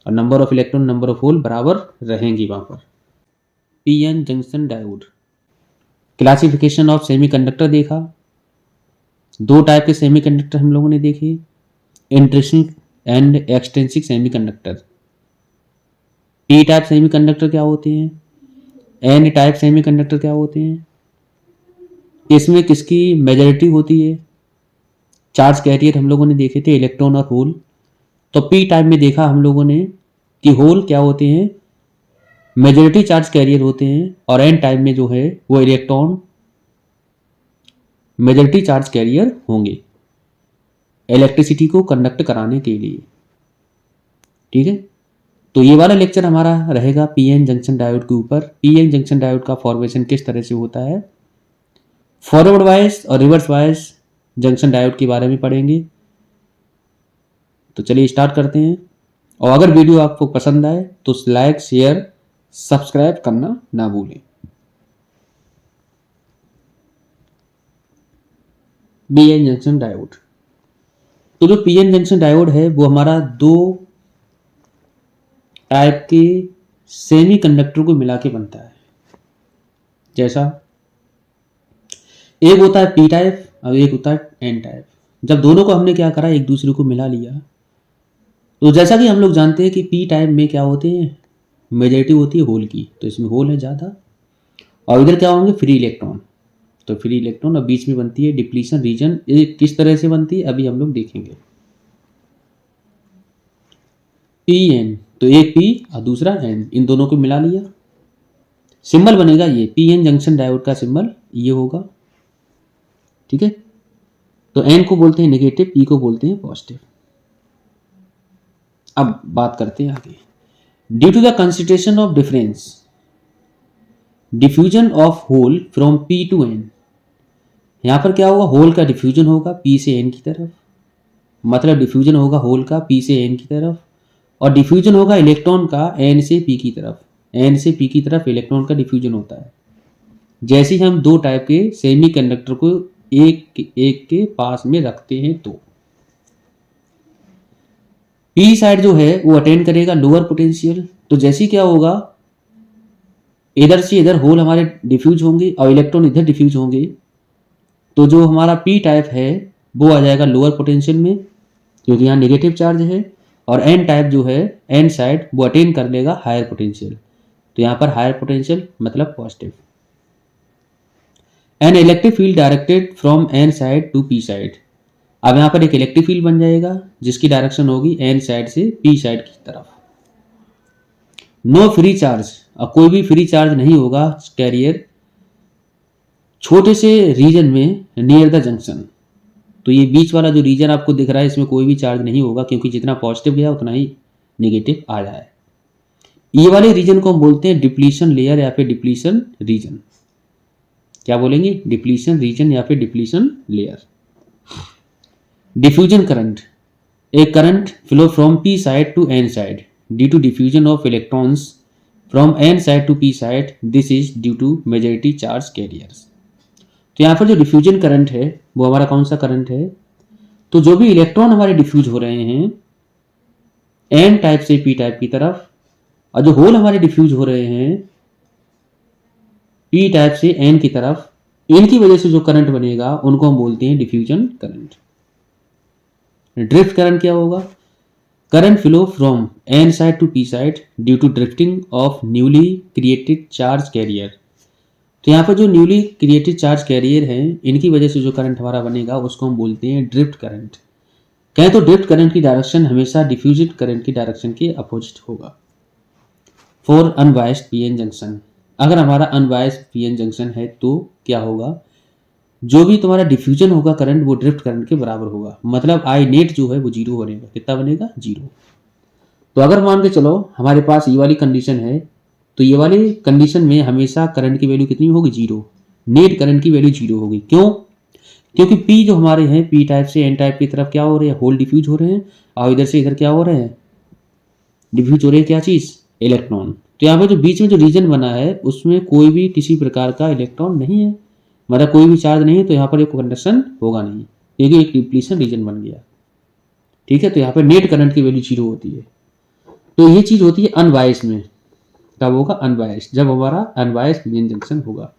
और number of electron number of hole बराबर रहेंगी वहाँ पर। PN junction diode, classification of semiconductor देखा, दो टाइप के सेमीकंडक्टर हम लोगों ने देखे, intrinsic and extrinsic semiconductor. P type semiconductor क्या होते हैं, एन टाइप सेमीकंडक्टर क्या होते हैं, इसमें किसकी मेजॉरिटी होती है, चार्ज कैरियर हम लोगों ने देखे थे, इलेक्ट्रॉन और होल। तो पी टाइप में देखा हम लोगों ने कि होल क्या होते हैं, मेजॉरिटी चार्ज कैरियर होते हैं, और एन टाइप में जो है वो इलेक्ट्रॉन मेजॉरिटी चार्ज कैरियर होंगे इलेक्ट्रिसिटी को कंडक्ट कराने के लिए, ठीक है। तो ये वाला लेक्चर हमारा रहेगा पीएन जंक्शन डायोड के ऊपर। पीएन जंक्शन डायोड का फॉर्मेशन किस तरह से होता है, फॉरवर्ड वाइज और रिवर्स वाइज जंक्शन डायोड के बारे में पढ़ेंगे। तो चलिए स्टार्ट करते हैं, और अगर वीडियो आपको पसंद आए तो लाइक शेयर सब्सक्राइब करना ना भूलें। पीएन जंक्शन डायोड, तो जो पीएन जंक्शन डायोड है वो हमारा दो टाइप के सेमीकंडक्टर को मिला के बनता है। जैसा एक होता है पी टाइप और एक होता है एन टाइप। जब दोनों को हमने क्या करा, एक दूसरे को मिला लिया, तो जैसा कि हम लोग जानते हैं कि पी टाइप में क्या होते हैं, मेजॉरिटी होती है होल की, तो इसमें होल है ज़्यादा, और इधर क्या होंगे, फ्री इलेक्ट्रॉन। तो फ्री इलेक्ट्रॉन और बीच में बनती है डिप्लीशन रीजन। ये किस तरह से बनती है अभी हम लोग देखेंगे। पी एन, तो एक पी और दूसरा एन, इन दोनों को मिला लिया, सिंबल बनेगा ये पीएन जंक्शन डायोड का सिंबल ये होगा, ठीक है। तो एन को बोलते हैं नेगेटिव, पी को बोलते हैं पॉजिटिव। अब बात करते हैं आगे। Due to the consideration of difference diffusion of hole from P to N, यहां पर क्या होगा, होल का डिफ्यूजन होगा पी से एन की तरफ, मतलब डिफ्यूजन होगा होल का पी से एन की तरफ, और डिफ्यूजन होगा इलेक्ट्रॉन का एन से पी की तरफ। एन से पी की तरफ इलेक्ट्रॉन का डिफ्यूजन होता है। जैसे ही हम दो टाइप के सेमीकंडक्टर को एक के पास में रखते हैं, तो पी साइड जो है वो अटेंड करेगा लोअर पोटेंशियल। तो जैसे क्या होगा, इधर से इधर होल हमारे डिफ्यूज होंगे और इलेक्ट्रॉन इधर डिफ्यूज होंगे, तो जो हमारा पी टाइप है वो आ जाएगा लोअर पोटेंशियल में, क्योंकि यहाँ नेगेटिव चार्ज है, और एन टाइप जो है एन साइड वो अटेन कर लेगा हायर पोटेंशियल। तो यहाँ पर हायर पोटेंशियल मतलब positive. An electric field directed from N side to P side, अब यहाँ पर एक इलेक्ट्रिक फील्ड बन जाएगा जिसकी डायरेक्शन होगी एन साइड से पी साइड की तरफ। नो फ्री चार्ज, अब कोई भी फ्री चार्ज नहीं होगा कैरियर छोटे से रीजन में नियर द जंक्शन। तो ये बीच वाला जो रीजन आपको दिख रहा है इसमें कोई भी चार्ज नहीं होगा, क्योंकि जितना पॉजिटिव गया उतना ही नेगेटिव आ रहा है। ये वाले रीजन को हम बोलते हैं डिप्लीशन लेयर या फिर डिप्लीशन रीजन। क्या बोलेंगे, डिप्लीशन रीजन या फिर depletion layer. Diffusion current, a current flow from P side to N side due to diffusion of electrons from N side to P side, this is due to majority charge carriers. तो यहाँ पर जो diffusion current है वो हमारा कौन सा current है, तो जो भी इलेक्ट्रॉन हमारे डिफ्यूज हो रहे हैं एन टाइप से पी टाइप की तरफ, और जो होल हमारे डिफ्यूज हो रहे हैं पी टाइप से एन की तरफ, इनकी वजह से जो करंट बनेगा उनको हम बोलते हैं डिफ्यूजन करंट। ड्रिफ्ट करंट क्या होगा? Current flow from N side to P side due to drifting of newly created charge carrier. तो यहाँ पर जो न्यूली क्रिएटेड चार्ज कैरियर हैं, इनकी वजह से जो करंट हमारा बनेगा उसको हम बोलते हैं ड्रिफ्ट करंट। कहें तो ड्रिफ्ट करंट की डायरेक्शन हमेशा डिफ्यूजन करंट की डायरेक्शन के अपोजिट होगा। फॉर अनवाइस्ड पीएन जंक्शन, अगर हमारा अनवाइस्ड पीएन जंक्शन है तो क्या होगा? जो भी तुम्हारा डिफ्यूजन होगा करंट वो ड्रिफ्ट करंट के बराबर होगा, मतलब आई नेट जो है वो जीरो बनेगा। कितना बनेगा? जीरो। तो अगर मान के चलो हमारे पास ये वाली कंडीशन है, तो ये वाली कंडीशन में हमेशा करंट की वैल्यू कितनी होगी? जीरो। नेट करंट की वैल्यू जीरो होगी। क्यों? क्योंकि पी जो हमारे हैं, पी टाइप से एन टाइप की तरफ क्या हो रहे हैं? होल डिफ्यूज हो रहे हैं, और इधर से इधर क्या हो रहे हैं? डिफ्यूज हो रहे हैं। क्या चीज? इलेक्ट्रॉन। तो यहाँ पे जो बीच में जो रीजन बना है उसमें कोई भी किसी प्रकार का इलेक्ट्रॉन नहीं है, मतलब कोई भी चार्ज नहीं है, तो यहाँ पर एक कंडक्शन होगा नहीं, क्योंकि एक डिप्लीशन रीजन बन गया। ठीक है, तो यहाँ पे नेट करंट की वैल्यू जीरो होती है। तो ये चीज होती है अनवाइस में। कब होगा? अनवाइस, जब हमारा अनवाइस पीएन जंक्शन होगा।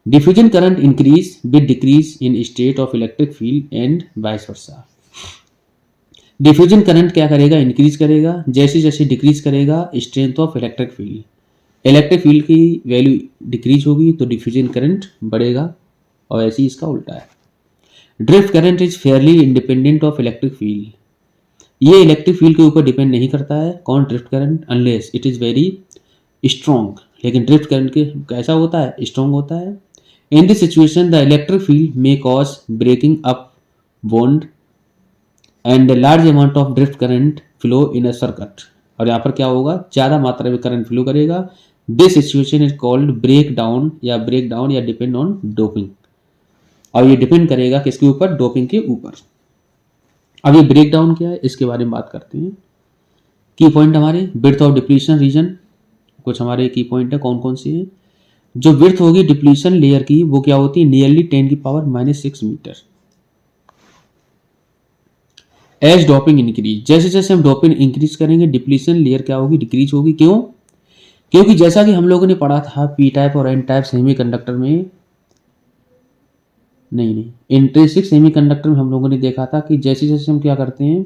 Diffusion current increase with decrease in state of electric field and vice versa. Diffusion current क्या करेगा? इंक्रीज करेगा। जैसे जैसे डिक्रीज करेगा strength of electric field, electric field की वैल्यू डिक्रीज होगी तो डिफ्यूजन करंट बढ़ेगा, और ऐसे ही इसका उल्टा है। Drift current is fairly independent of electric field, ये इलेक्ट्रिक फील्ड के ऊपर डिपेंड नहीं करता है। कौन? Drift current, unless it is very strong. लेकिन ड्रिफ्ट करंट के कैसा होता है? स्ट्रॉन्ग होता है। In this situation the electric field may cause breaking up bond and large amount of drift current flow in a circuit. और यहाँ पर क्या होगा? ज़्यादा मात्रा में करंट फ्लो करेगा। This situation is called breakdown या डिपेंड ऑन डोपिंग। और ये डिपेंड करेगा किसके ऊपर? डोपिंग के ऊपर। अब ये ब्रेक डाउन क्या है इसके बारे में बात करते हैं। की पॉइंट हमारे विड्थ ऑफ डिप्लीशन रीजन, कुछ हमारे की पॉइंट है कौन कौन सी है। जो विड्थ होगी डिप्लीशन लेयर की वो क्या होती है? Nearly 10⁻⁻⁶ metre. As doping increase, जैसे जैसे हम डोपिंग इंक्रीज करेंगे डिप्लीशन लेयर क्या होगी? डिक्रीज होगी। क्यों? क्योंकि जैसा कि हम लोगों ने पढ़ा था पी टाइप और एन टाइप सेमीकंडक्टर में, नहीं इंट्रिंसिक सेमीकंडक्टर में हम लोगों ने देखा था कि जैसे जैसे हम क्या करते हैं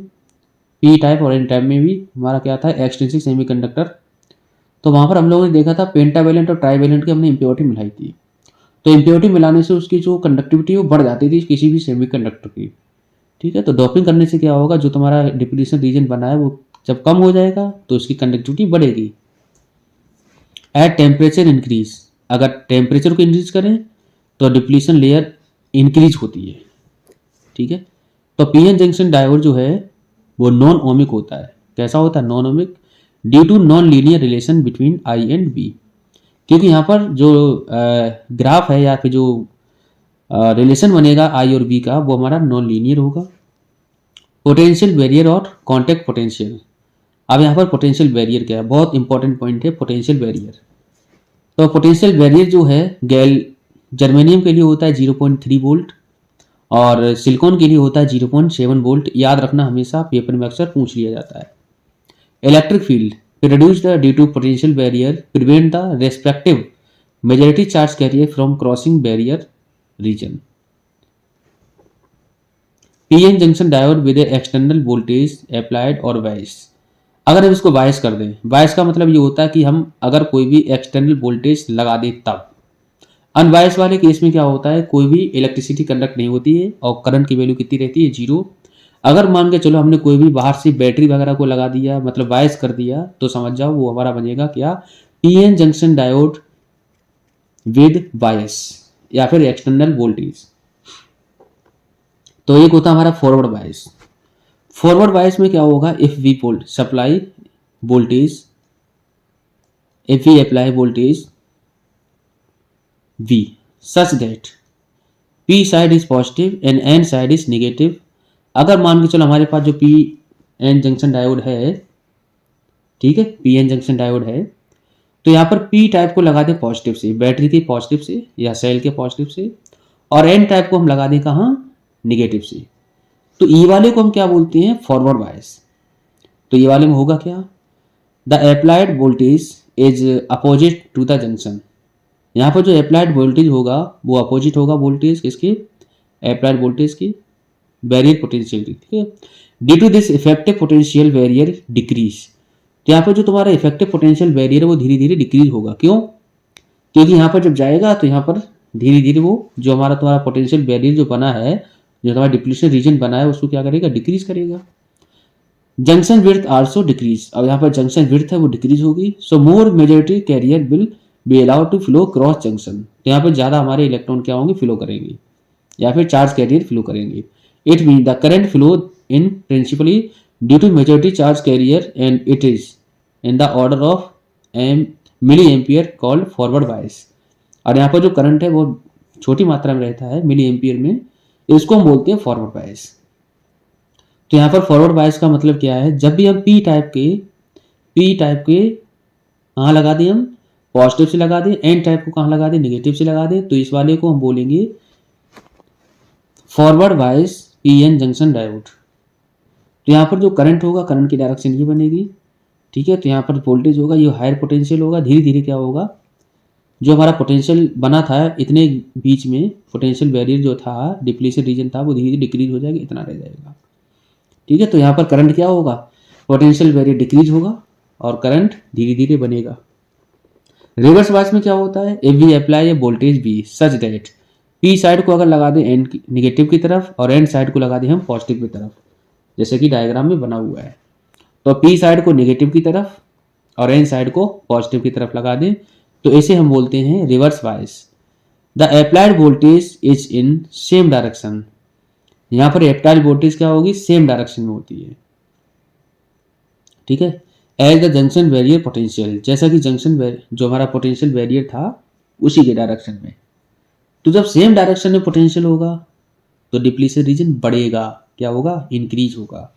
पी टाइप और एन टाइप में भी हमारा क्या था? Extrinsic semiconductor. तो वहां पर हम लोगों ने देखा था पेंटावेलेंट और ट्राइवेलेंट की हमने इम्प्योरिटी मिलाई थी। तो इम्प्योरिटी मिलाने से उसकी जो कंडक्टिविटी वो बढ़ जाती थी किसी भी सेमीकंडक्टर की। ठीक है, तो डोपिंग करने से क्या होगा? जो तुम्हारा डिप्लीशन रीजन बना है वो जब कम हो जाएगा तो उसकी कंडक्टिविटी बढ़ेगी। एट टेम्परेचर इंक्रीज, अगर टेम्परेचर को इंक्रीज करें तो डिप्लीशन लेयर इंक्रीज होती है। ठीक है, तो पीएन जंक्शन डायोड जो है वो नॉन ओमिक होता है। कैसा होता है? Non ohmic, due to non linear relation between I and B. क्योंकि यहाँ पर जो ग्राफ है या फिर जो रिलेशन बनेगा आई और बी का वो हमारा नॉन लीनियर होगा। पोटेंशियल बैरियर और कॉन्टैक्ट पोटेंशियल। अब यहाँ पर पोटेंशियल बैरियर क्या है? बहुत इंपॉर्टेंट पॉइंट है पोटेंशियल बैरियर। तो पोटेंशियल बैरियर जो है गैल जर्मेनियम के लिए होता है 0.3 वोल्ट और सिलिकॉन के लिए होता है 0.7 वोल्ट। याद रखना, हमेशा पेपर में अक्सर पूछ लिया जाता है। Electric field produced due to potential barrier prevent the respective majority charge carrier from crossing barrier region. PN junction diode with external voltage applied और वाइस। अगर हम इसको वाइस कर दें, वाइस का मतलब ये होता है कि हम अगर कोई भी एक्सटर्नल वोल्टेज लगा दें तब। अनवाइस वाले केस में क्या होता है? कोई भी इलेक्ट्रिसिटी कंडक्ट नहीं होती है और करंट की वैल्यू कितनी रहती है? जीरो। अगर मान के चलो हमने कोई भी बाहर से बैटरी वगैरह को लगा दिया, मतलब वाइस कर दिया, तो समझ जाओ वो हमारा बनेगा क्या? PN junction diode with vice या फिर एक्सटर्नल वोल्टेज। तो एक होता है हमारा फॉरवर्ड वाइस। फॉरवर्ड वाइस में क्या होगा? If we supply voltage, if we apply voltage V such that P side is positive and N side is negative। अगर मान के चलो हमारे पास जो पी एन जंक्शन डायोड है, ठीक है, पी एन जंक्शन डायोड है, तो यहाँ पर पी टाइप को लगा दें पॉजिटिव से, बैटरी के पॉजिटिव से या सेल के पॉजिटिव से, और एन टाइप को हम लगा दें कहाँ? निगेटिव से। तो ई वाले को हम क्या बोलते हैं? Forward bias. तो ये वाले में होगा क्या? The applied voltage is opposite to the junction. यहाँ पर जो अप्लाइड वोल्टेज होगा वो अपोजिट होगा वोल्टेज किसकी, अप्लाइड वोल्टेज की, बैरियर पोटेंशियल की, ठीक है। Due to this effective potential barrier decrease, तो यहाँ पर जो तुम्हारा इफेक्टिव पोटेंशियल बैरियर है वो धीरे धीरे डिक्रीज होगा। क्यों? क्योंकि यहाँ पर जब जाएगा तो यहाँ पर धीरे धीरे वो जो हमारा तुम्हारा पोटेंशियल बैरियर जो बना है, जो तुम्हारा डिप्लीशन रीजन बना है, उसको क्या करेगा, डिक्रीज करेगा। जंक्शन विड्थ आल्सो डिक्रीज, अब यहाँ पर जंक्शन विड्थ है वो डिक्रीज होगी। So more majority carrier will be allowed to flow cross junction, तो यहाँ पर ज्यादा हमारे इलेक्ट्रॉन क्या होंगे, फ्लो करेंगे या फिर चार्ज कैरियर फ्लो करेंगे। It mean the current flow in principally due to majority charge carrier and it is in the order of milli ampere called forward bias. और यहाँ पर जो करंट है वो छोटी मात्रा में रहता है मिली एम्पियर में, इसको हम बोलते हैं फॉरवर्ड बायस। तो यहाँ पर फॉरवर्ड बायस का मतलब क्या है, जब भी हम पी टाइप के कहाँ लगा दें, हम पॉजिटिव से लगा दें, एन टाइप को कहाँ लगा दें, नेगेटिव से लगा दें, तो इस वाले को हम बोलेंगे forward bias PN junction diode. तो यहाँ पर जो करंट होगा, करंट की डायरेक्शन ये बनेगी, ठीक है। तो यहाँ पर वोल्टेज होगा, ये हायर पोटेंशियल होगा, धीरे धीरे क्या होगा, जो हमारा पोटेंशियल बना था इतने बीच में, पोटेंशियल बैरियर जो था, डिप्लीशन रीजन था, वो धीरे धीरे डिक्रीज हो जाएगा, इतना रह जाएगा, ठीक है। तो यहाँ पर करंट क्या होगा, पोटेंशियल बैरियर डिक्रीज होगा और करंट धीरे धीरे बनेगा। रिवर्स बायस में क्या होता है, if we apply a voltage B such that P side को अगर लगा दें एन निगेटिव की तरफ और एन साइड को लगा दें हम पॉजिटिव की तरफ, जैसे कि डायग्राम में बना हुआ है, तो पी साइड को नेगेटिव की तरफ और एन साइड को पॉजिटिव की तरफ लगा दें, तो इसे हम बोलते हैं reverse bias. The applied voltage is in same direction, यहाँ पर अप्लाइड वोल्टेज क्या होगी, सेम डायरेक्शन में होती है, ठीक है। As the junction barrier potential, जैसा कि जंक्शन जो हमारा पोटेंशियल बैरियर था उसी के डायरेक्शन में। तो जब सेम डायरेक्शन में पोटेंशियल होगा तो डिप्लीशन रीजन बढ़ेगा, क्या होगा, इंक्रीज होगा,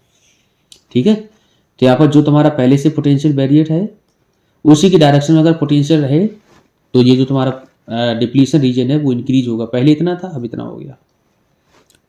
ठीक है। तो यहाँ पर जो तुम्हारा पहले से पोटेंशियल बैरियर है उसी की डायरेक्शन में अगर पोटेंशियल रहे तो ये जो तुम्हारा डिप्लीशन रीजन है वो इंक्रीज होगा, पहले इतना था अब इतना हो गया,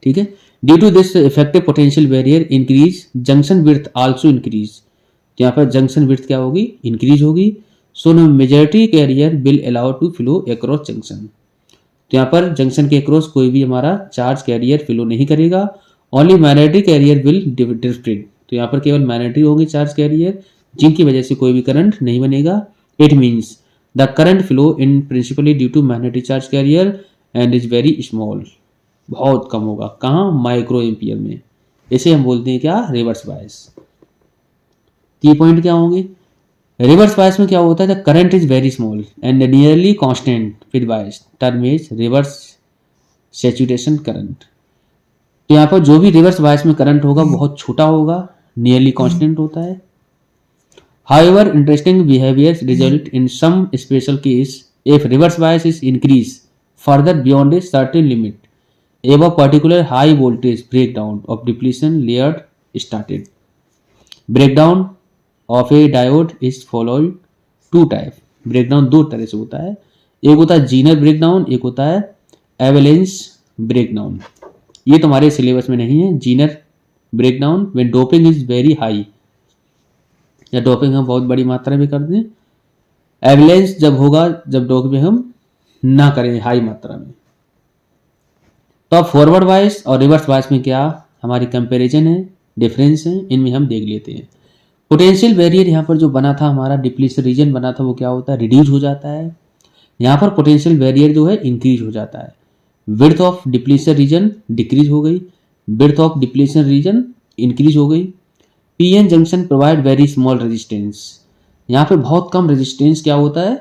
ठीक है। Due to this effective potential barrier increase junction width also increase, तो यहाँ पर जंक्शन विड्थ क्या होगी, इंक्रीज होगी। So no majority carrier will allow to flow across junction, तो यहाँ पर जंक्शन के अक्रॉस कोई भी हमारा चार्ज कैरियर फ्लो नहीं करेगा, only minority carrier will drifted, तो यहाँ पर केवल माइनॉरिटी होगी चार्ज कैरियर जिनकी वजह से कोई भी करंट नहीं बनेगा। It means the current flow in principally due to minority charge carrier and is very small, बहुत कम होगा, कहाँ, माइक्रो एम्पियर में। इसे हम बोलते हैं क्या, रिवर्स बायस। की पॉइंट क्या होंगे, रिवर्स बायस में क्या होता है, the current is very small and nearly constant with bias, term is reverse saturation current. तो यहाँ पर जो भी रिवर्स बायस में करंट होगा बहुत छोटा होगा, नियरली कांस्टेंट होता है। However, interesting behaviors result in some special case if reverse bias is increased further beyond a certain limit. If a particular high voltage breakdown of depletion layer started. Breakdown of a diode is followed two type. Breakdown दो तरह से होता है, एक होता है Zener breakdown, एक होता है एवलेंस ब्रेकडाउन। ये तुम्हारे सिलेबस में नहीं है। Zener breakdown when doping is very high, या डोपिंग हम बहुत बड़ी मात्रा में कर दें। एवलेंस जब होगा जब डोपिंग हम ना करें हाई मात्रा में। तो अब फॉरवर्ड बायस और रिवर्स बायस में क्या हमारी कंपैरिजन है, डिफरेंस है, इनमें हम देख लेते हैं। पोटेंशियल बैरियर यहाँ पर जो बना था हमारा डिप्लीशन रीजन बना था वो क्या होता है, रिड्यूस हो जाता है। यहाँ पर पोटेंशियल बैरियर जो है इंक्रीज हो जाता है। Width of depletion region decrease हो गई, width of depletion region increase हो गई। PN junction provide very small resistance, यहाँ पे बहुत कम रेजिस्टेंस क्या होता है,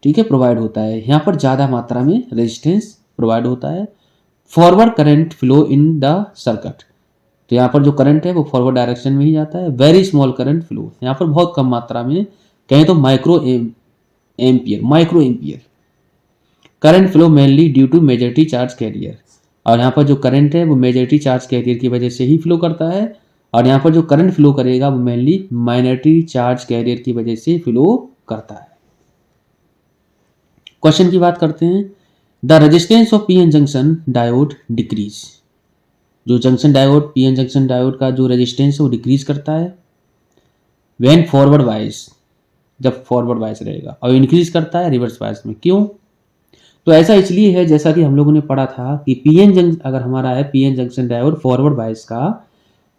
ठीक है, प्रोवाइड होता है। यहाँ पर ज़्यादा मात्रा में रेजिस्टेंस प्रोवाइड होता है। Forward current flow in the circuit, तो यहाँ पर जो करंट है वो फॉरवर्ड डायरेक्शन में ही जाता है। वेरी स्मॉल करंट फ्लो, यहाँ पर बहुत कम मात्रा में, कहें तो micro ampere current flow mainly due to majority charge carrier, और यहाँ पर जो करंट है वो मेजॉरिटी चार्ज कैरियर की वजह से ही फ्लो करता है। और यहाँ पर जो करंट फ्लो करेगा वो मेनली माइनॉरिटी चार्ज कैरियर की वजह से फ्लो करता है। क्वेश्चन की बात करते हैं। The resistance of PN junction diode decrease, जो junction diode PN junction diode का जो रेजिस्टेंस है वो डिक्रीज करता है। व्हेन फॉरवर्ड बायस, जब फॉरवर्ड बायस रहेगा, और इंक्रीज करता है रिवर्स बायस में। क्यों? तो ऐसा इसलिए है, जैसा कि हम लोगों ने पढ़ा था कि पीएन जंक्शन अगर हमारा है PN junction diode forward bias का,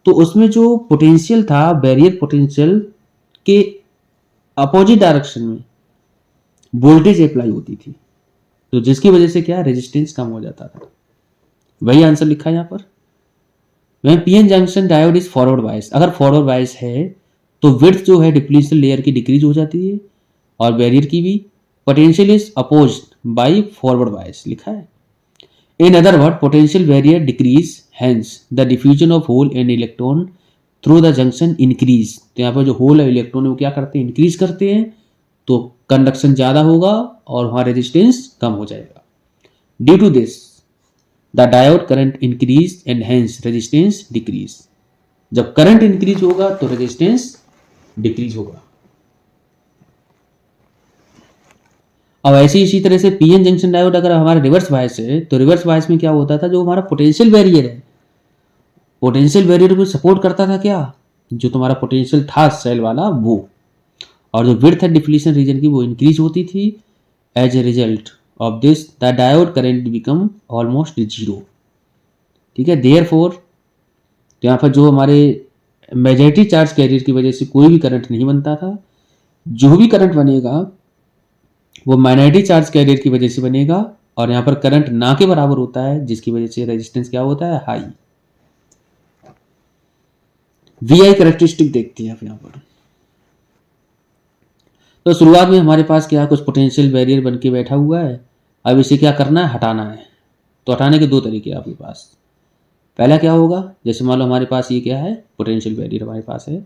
तो उसमें जो पोटेंशियल था बैरियर पोटेंशियल के अपोजिट डायरेक्शन में वोल्टेज अप्लाई होती थी, तो जिसकी वजह से क्या रेजिस्टेंस कम हो जाता था। वही आंसर लिखा है यहाँ पर। वह PN junction diode is forward bias, अगर फॉरवर्ड बायस है तो विड्थ जो है डिप्लीशन लेयर की डिक्रीज हो जाती है और बैरियर की भी। Potential is opposed by forward bias लिखा है। In other word potential barrier decrease, hence the diffusion of hole and electron through the junction increase. तो यहाँ पर जो होल है इलेक्ट्रॉन है वो क्या करते हैं, इंक्रीज करते हैं, तो कंडक्शन ज्यादा होगा और वहां रेजिस्टेंस कम हो जाएगा। Due to this the diode current increase and hence resistance decrease. जब करंट इंक्रीज होगा तो रेजिस्टेंस डिक्रीज होगा। अब ऐसे इसी तरह से पीएन जंक्शन डायोड अगर हमारा रिवर्स बायस है तो रिवर्स बायस में क्या होता था, जो हमारा पोटेंशियल बैरियर है, पोटेंशियल बैरियर को सपोर्ट करता था क्या, जो तुम्हारा पोटेंशियल था सेल वाला वो, और जो विड्थ है डिप्लीशन रीजन की वो इंक्रीज होती थी। As a result of this the diode current become almost zero. ठीक है, देयरफॉर तो यहाँ पर जो हमारे मेजॉरिटी चार्ज कैरियर की वजह से कोई भी करंट नहीं बनता था, जो भी करंट बनेगा वो माइनॉरिटी चार्ज कैरियर की वजह से बनेगा, और यहाँ पर करंट ना के बराबर होता है, जिसकी वजह से रेजिस्टेंस क्या होता है, हाई। वीआई कैरेक्टरिस्टिक देखते हैं आप यहाँ पर। तो शुरुआत में हमारे पास क्या कुछ पोटेंशियल बैरियर बन के बैठा हुआ है, अब इसे क्या करना है, हटाना है। तो हटाने के दो तरीके आपके पास। पहला क्या होगा, जैसे मान लो हमारे पास ये क्या है, पोटेंशियल बैरियर हमारे पास है,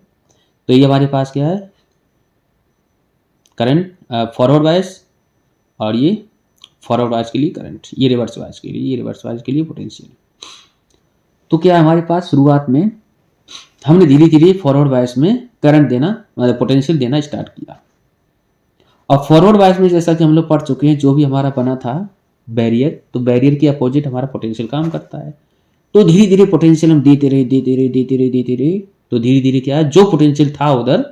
तो ये हमारे पास क्या है, करंट फॉरवर्ड बायस, और ये फॉरवर्ड बायस के लिए करंट, ये रिवर्स बायस के लिए, ये रिवर्स बायस के लिए पोटेंशियल। तो क्या हमारे पास शुरुआत में हमने धीरे धीरे फॉरवर्ड बायस में करंट देना मतलब पोटेंशियल देना स्टार्ट किया। और फॉरवर्ड बायस में जैसा कि हम लोग पढ़ चुके हैं, जो भी हमारा बना था बैरियर, तो बैरियर के अपोजिट हमारा पोटेंशियल काम करता है। तो धीरे धीरे पोटेंशियल हम देते रहे देते रहे देते रहे देते रहे, तो धीरे धीरे क्या है, जो पोटेंशियल था उधर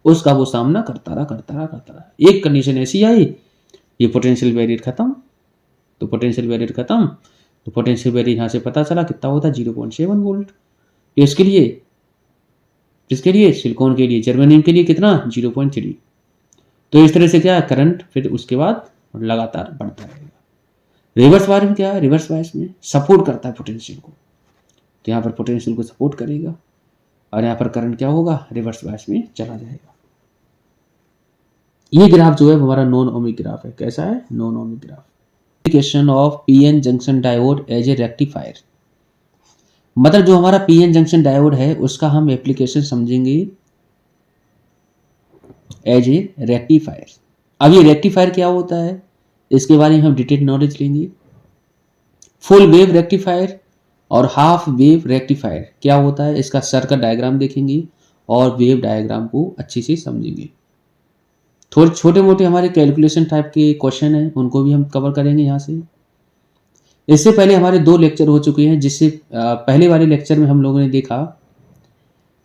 उसका वो सामना करता रहा करता रहा करता रहा। एक कंडीशन ऐसी आई, ये पोटेंशियल बैरियर खत्म, तो पोटेंशियल बैरियर खत्म, तो पोटेंशियल बैरियर यहाँ से पता चला कितना होता है, 0.7 वोल्ट। तो इसके लिए किसके लिए, सिलिकॉन के लिए, जर्मेनियम के लिए कितना, 0.3। तो इस तरह से क्या है, करंट फिर उसके बाद लगातार बढ़ता रहेगा। रिवर्स बायस में क्या है, रिवर्स बायस में सपोर्ट करता है पोटेंशियल को, तो यहाँ पर पोटेंशियल को सपोर्ट करेगा और यहाँ पर करंट क्या होगा, रिवर्स बायस में चला जाएगा। ये ग्राफ जो है हमारा नॉन ओमिक ग्राफ है। कैसा है, non ohmic graph. Application of PN junction diode as a rectifier, मतलब जो हमारा पीएन जंक्शन डायोड है उसका हम एप्लीकेशन समझेंगे एज ए रेक्टिफायर। अब ये रेक्टिफायर क्या होता है, इसके बारे में हम डिटेल नॉलेज लेंगे। फुल वेव रेक्टिफायर और हाफ वेव रेक्टिफायर क्या होता है, इसका सर्किट डायग्राम देखेंगे और वेव डायग्राम को अच्छे से समझेंगे। थोड़े छोटे मोटे हमारे कैलकुलेशन टाइप के क्वेश्चन हैं, उनको भी हम कवर करेंगे यहाँ से। इससे पहले हमारे 2 लेक्चर हो चुके हैं, जिससे पहले वाले लेक्चर में हम लोगों ने देखा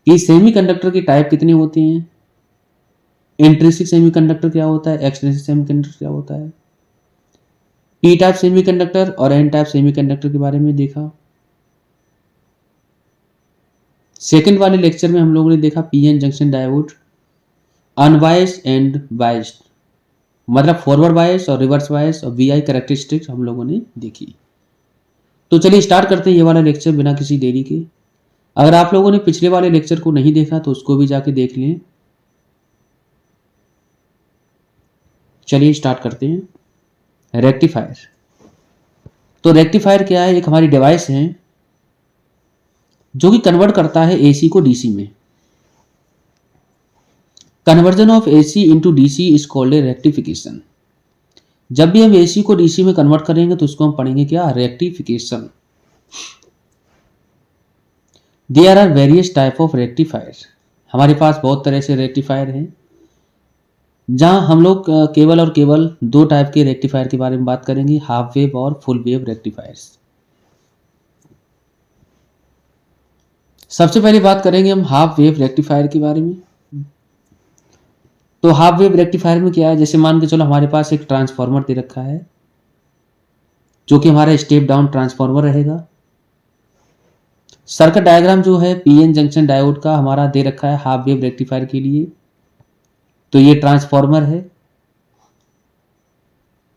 कि सेमीकंडक्टर की टाइप कितनी होती हैं, इंट्रिंसिक सेमीकंडक्टर क्या होता है, एक्सट्रिंसिक सेमीकंडक्टर क्या होता है, पी टाइप सेमीकंडक्टर और एन टाइप सेमीकंडक्टर के बारे में देखा। सेकंड वाले लेक्चर में हम लोगों ने देखा PN junction diode unbiased and biased, मतलब फॉरवर्ड बायस और रिवर्स बायस और वीआई कैरेक्टरिस्टिक्स हम लोगों ने देखी। तो चलिए स्टार्ट करते हैं ये वाला लेक्चर बिना किसी देरी के। अगर आप लोगों ने पिछले वाले लेक्चर को नहीं देखा तो उसको भी जाके देख लें। चलिए स्टार्ट करते हैं। रेक्टिफायर, तो रेक्टिफायर क्या है, एक हमारी डिवाइस है जो कि कन्वर्ट करता है एसी को डीसी में। Conversion of AC into DC is called a rectification. जब भी हम एसी को डीसी में कन्वर्ट करेंगे तो उसको हम पढ़ेंगे क्या, rectification. There are various type of rectifier, हमारे पास बहुत तरह से रेक्टिफायर हैं, जहां हम लोग केवल और केवल 2 टाइप के रेक्टिफायर के बारे में बात करेंगे, हाफ वेव और फुल वेव रेक्टिफायर्स। सबसे पहले बात करेंगे हम हाफ वेव रेक्टिफायर के बारे में। तो हाफ वेव रेक्टिफायर में क्या है, जैसे मान के चलो हमारे पास एक ट्रांसफार्मर दे रखा है जो कि हमारा स्टेप डाउन ट्रांसफार्मर रहेगा। सर्किट डायग्राम जो है पीएन जंक्शन डायोड का हमारा दे रखा है हाफ वेव रेक्टिफायर के लिए। तो ये ट्रांसफार्मर है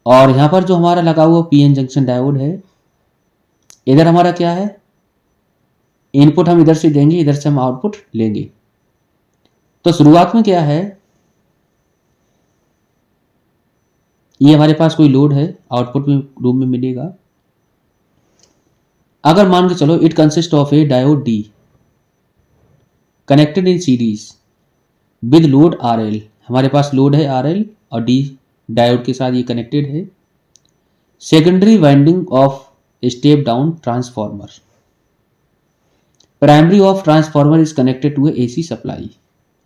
और यहां पर जो हमारा लगा हुआ पीएन जंक्शन डायोड है, इधर हमारा क्या है, इनपुट हम इधर से देंगे, इधर से हम आउटपुट लेंगे। तो शुरुआत में क्या है, ये हमारे पास कोई लोड है, आउटपुट में रूप में मिलेगा। अगर मान के चलो it consist of a diode D connected in series with load R L, हमारे पास लोड है आर एल और डी डायोड के साथ ये कनेक्टेड है। Secondary winding of step down transformer, primary of transformer is connected to AC supply,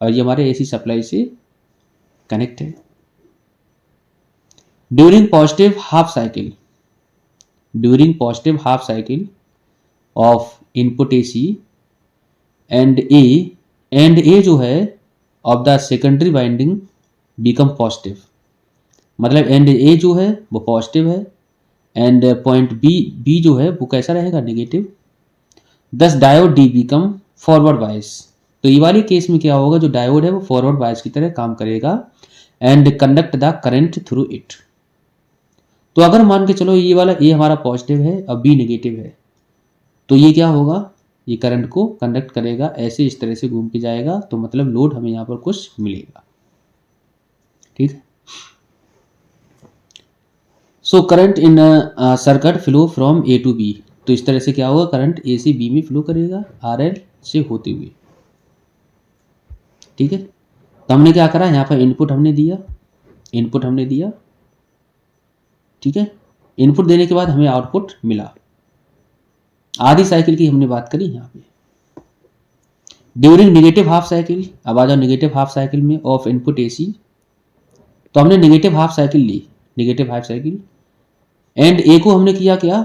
और ये हमारे एसी सप्लाई से कनेक्ट है। During positive half cycle, during positive half cycle of input AC and A जो है of the secondary winding become positive, मतलब and A जो है वो पॉजिटिव है एंड पॉइंट बी जो है वो कैसा रहेगा, नेगेटिव। दस diode D become forward bias, तो ये वाले केस में क्या होगा, जो डायोड है वो फॉरवर्ड बायस की तरह काम करेगा and conduct the current through it. तो अगर मान के चलो ये वाला ए हमारा पॉजिटिव है और बी नेगेटिव है, तो ये क्या होगा, ये करंट को कंडक्ट करेगा, ऐसे इस तरह से घूम के जाएगा, तो मतलब लोड हमें यहाँ पर कुछ मिलेगा। ठीक है। So current in circuit flow from A to B, तो इस तरह से क्या होगा, करंट ए से बी में फ्लो करेगा आर एल से होते हुए। ठीक है। तो हमने क्या करा, यहाँ पर इनपुट हमने दिया, इनपुट हमने दिया। ठीक है। इनपुट देने के बाद हमें आउटपुट मिला। आधी साइकिल की हमने बात करी यहाँ पे। ड्यूरिंग नेगेटिव हाफ साइकिल, अब आ जाओ नेगेटिव हाफ साइकिल में ऑफ इनपुट एसी, तो हमने नेगेटिव हाफ साइकिल ली, negative half cycle, and A को हमने किया क्या,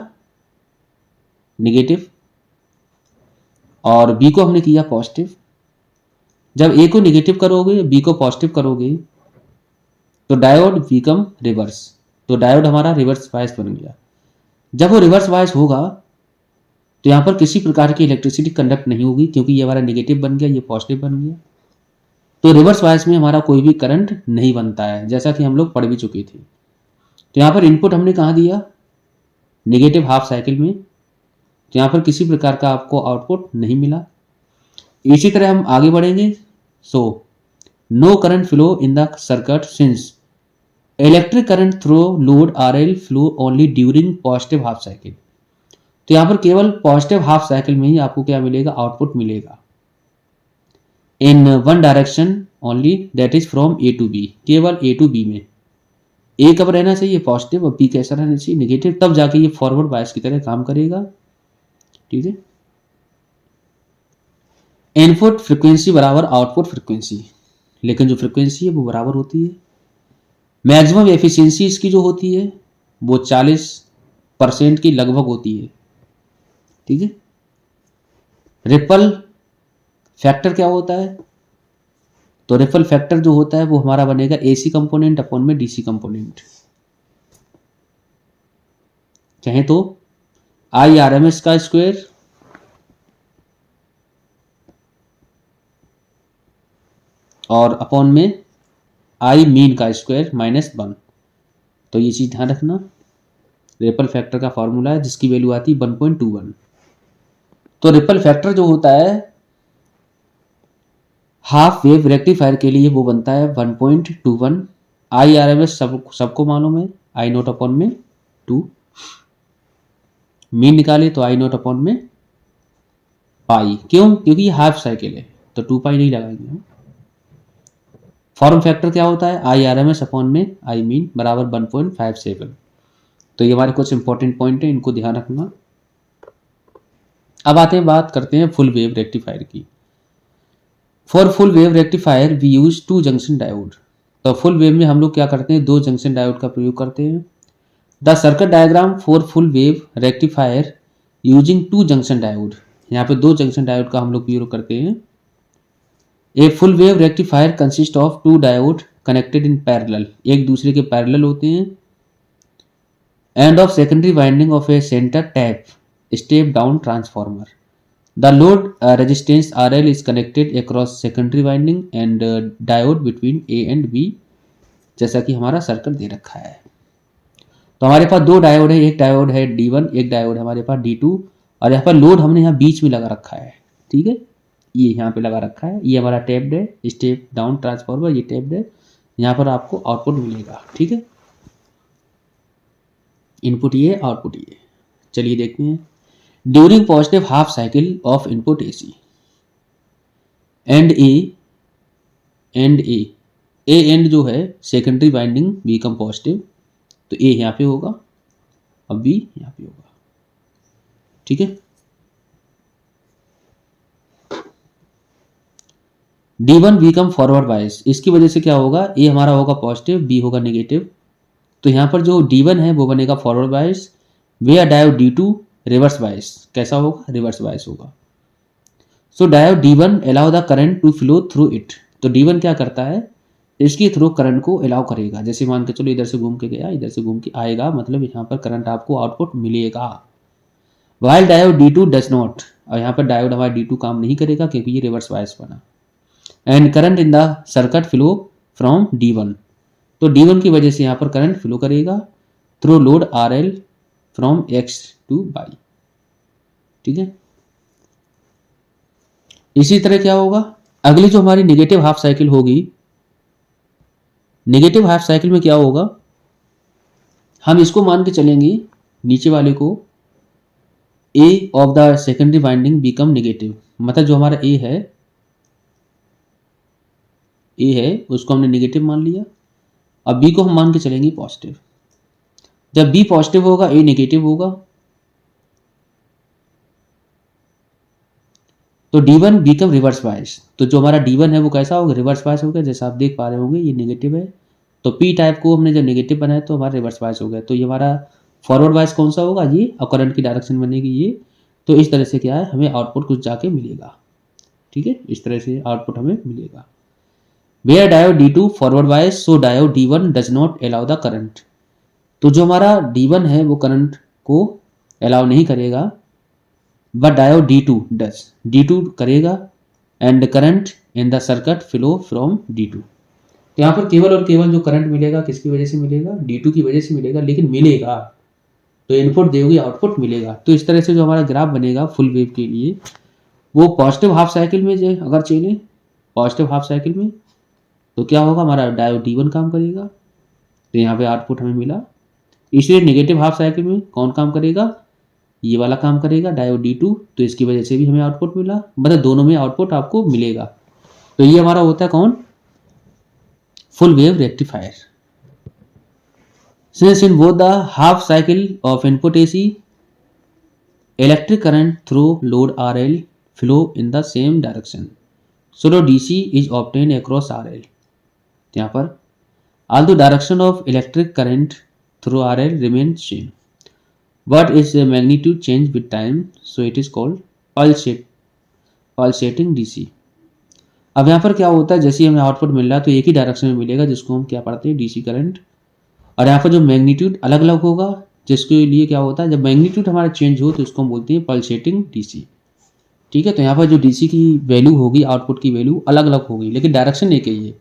नेगेटिव, और बी को हमने किया पॉजिटिव। जब ए को नेगेटिव करोगे, बी को पॉजिटिव करोगे, तो डायोड बिकम रिवर्स, तो डायोड हमारा रिवर्स बायस बन गया। जब वो रिवर्स बायस होगा तो यहाँ पर किसी प्रकार की इलेक्ट्रिसिटी कंडक्ट नहीं होगी, क्योंकि ये हमारा नेगेटिव बन गया, ये पॉजिटिव बन गया। तो रिवर्स बायस में हमारा कोई भी करंट नहीं बनता है, जैसा कि हम लोग पढ़ भी चुके थे। तो यहाँ पर इनपुट हमने कहाँ दिया, नेगेटिव हाफ साइकिल में, तो यहाँ पर किसी प्रकार का आपको आउटपुट नहीं मिला। इसी तरह हम आगे बढ़ेंगे। So no current flow in the circuit since electric current through load R L flow only during positive half cycle, तो यहाँ पर केवल पॉजिटिव हाफ साइकिल में ही आपको क्या मिलेगा, आउटपुट मिलेगा। In one direction only, that is from A to B, केवल ए टू बी में। ए कब रहना चाहिए, पॉजिटिव, और बी कैसा रहना चाहिए, नेगेटिव, तब जाके ये फॉरवर्ड बायस की तरह काम करेगा। ठीक है। इनपुट फ्रीक्वेंसी बराबर आउटपुट फ्रीक्वेंसी, लेकिन जो फ्रीक्वेंसी है वो बराबर होती है। मैक्सिमम एफिशिएंसी इसकी जो होती है वो 40% की लगभग होती है। ठीक है। रिपल फैक्टर क्या होता है, तो रिपल फैक्टर जो होता है वो हमारा बनेगा एसी कंपोनेंट अपॉन में डीसी कंपोनेंट, चाहे तो आई आर एम एस का स्क्वायर और अपॉन में आई मीन का स्क्वायर -1। तो ये चीज ध्यान रखना, रिपल फैक्टर का फॉर्मूला है जिसकी वैल्यू आती है 1.21। तो रिपल फैक्टर जो होता है हाफ वेव रेक्टिफायर के लिए वो बनता है 1.21। आई आर एम एस सबको मालूम है, आई नोट अपॉन में 2, मीन निकाले तो आई नोट अपॉन में पाई, क्यों, क्योंकि ये हाफ साइकिल है तो 2 पाई नहीं लगाएंगे हम। फॉर्म फैक्टर क्या होता है, I R M S upon में आई मीन बराबर 1.57। तो ये हमारे कुछ इंपॉर्टेंट पॉइंट है, इनको ध्यान रखना। अब आते हैं, बात करते हैं फुल वेव रेक्टिफायर की। For full wave rectifier we use 2 junction diode. तो फुल वेव में हम लोग क्या करते हैं, 2 जंक्शन डायोड का प्रयोग करते हैं। The circuit diagram for full wave rectifier using 2 junction diode, यहाँ पे 2 जंक्शन डायोड का हम लोग प्रयोग करते हैं। A full wave rectifier consist of 2 diode connected in parallel, एक दूसरे के पैरेलल होते हैं। End of secondary winding of a centre tap step down transformer, the load resistance R L is connected across secondary winding and diode between A and B, जैसा कि हमारा circuit दे रखा है। तो हमारे पास दो डायोड है, एक डायोड है D1, एक डायोड है हमारे पास D2, और यहाँ पर लोड हमने यहाँ बीच में लगा रखा है। ठीक है, ये यहाँ पे लगा रखा है, ये हमारा टैप्ड है स्टेप डाउन ट्रांसफॉर्मर, ये टैप्ड है, यहाँ पर आपको आउटपुट मिलेगा। ठीक है, इनपुट ये, आउटपुट ये। चलिए देखते हैं। During positive half cycle of input AC and A and जो है सेकेंडरी वाइंडिंग बिकम पॉजिटिव, तो ए यहाँ पे होगा और बी यहाँ पे होगा। ठीक है, D1 बिकम फॉरवर्ड बायस, इसकी वजह से क्या होगा, ए हमारा होगा पॉजिटिव, बी होगा नेगेटिव, तो यहाँ पर जो D1 है वो बनेगा फॉरवर्ड बायस, वे डायोड D2 रिवर्स बायस, कैसा होगा, रिवर्स बायस होगा। So diode D1 allow the current to flow through it, तो D1 क्या करता है, इसके थ्रू करंट को अलाउ करेगा। जैसे मान के चलो इधर से घूम के गया, इधर से घूम के आएगा, मतलब यहाँ पर करंट आपको आउटपुट मिलेगा। While diode D2 does not, और यहाँ पर डायोड हमारा D2 काम नहीं करेगा क्योंकि ये रिवर्स बायस बना। And current in the circuit flow from D1, तो D1 की वजह से यहाँ पर करंट फ्लो करेगा थ्रू लोड RL फ्रॉम X टू Y। ठीक है, इसी तरह क्या होगा, अगली जो हमारी नेगेटिव हाफ साइकिल होगी, नेगेटिव हाफ साइकिल में क्या होगा, हम इसको मान के चलेंगे नीचे वाले को, A of the secondary winding become negative, मतलब जो हमारा ए है उसको हमने नेगेटिव मान लिया, अब बी को हम मान के चलेंगे पॉजिटिव। जब बी पॉजिटिव होगा ए नेगेटिव होगा, तो D1 बिकम रिवर्स बायस, तो जो हमारा D1 है वो कैसा होगा, रिवर्स बायस होगा। जैसा आप देख पा रहे होंगे ये नेगेटिव है, तो P टाइप को हमने जब नेगेटिव बनाया तो हमारा रिवर्स बायस हो गया, तो ये हमारा फॉरवर्ड बायस कौन सा होगा, ये, और करंट की डायरेक्शन बनेगी ये। तो इस तरह से क्या है, हमें आउटपुट कुछ जाके मिलेगा। ठीक है, इस तरह से आउटपुट हमें मिलेगा। Where diode D2 forward bias, so diode D1 does not allow the current, तो जो हमारा D1 है वो करंट को अलाउ नहीं करेगा, but diode D2 does, D2 करेगा, and current in the circuit flow from D2। तो यहाँ पर केवल और केवल जो करंट मिलेगा किसकी वजह से मिलेगा, D2 की वजह से मिलेगा, लेकिन मिलेगा, तो इनपुट दोगे आउटपुट मिलेगा। तो इस तरह से जो हमारा ग्राफ बनेगा फुल वेव के लिए, वो पॉजिटिव हाफ साइकिल में जो अगर चले, पॉजिटिव हाफ साइकिल में, तो क्या होगा, हमारा डायोड D1 काम करेगा, तो यहाँ पे आउटपुट हमें मिला। इसलिए नेगेटिव हाफ साइकिल में कौन काम करेगा, ये वाला काम करेगा डायोड D2, तो इसकी वजह से भी हमें आउटपुट मिला, मतलब दोनों में आउटपुट आपको मिलेगा। तो ये हमारा होता है कौन, full wave rectifier. Since in both the half cycle of input AC electric current through load RL flow in the same direction, so DC is obtain across RL। यहाँ पर although direction of electric current through RL remains same, but its magnitude change with time, so it is called pulsating DC। अब यहाँ पर क्या होता है, जैसे हमें आउटपुट मिल रहा है तो एक ही डायरेक्शन में मिलेगा, जिसको हम क्या पढ़ते हैं, DC करंट, और यहाँ पर जो मैग्नीट्यूड अलग अलग होगा, जिसके लिए क्या होता है, जब मैग्नीट्यूड हमारा चेंज हो तो इसको हम बोलते हैं पल्सेटिंग DC। ठीक है, तो यहाँ पर जो DC की वैल्यू होगी, आउटपुट की वैल्यू अलग अलग होगी, लेकिन डायरेक्शन एक ही है।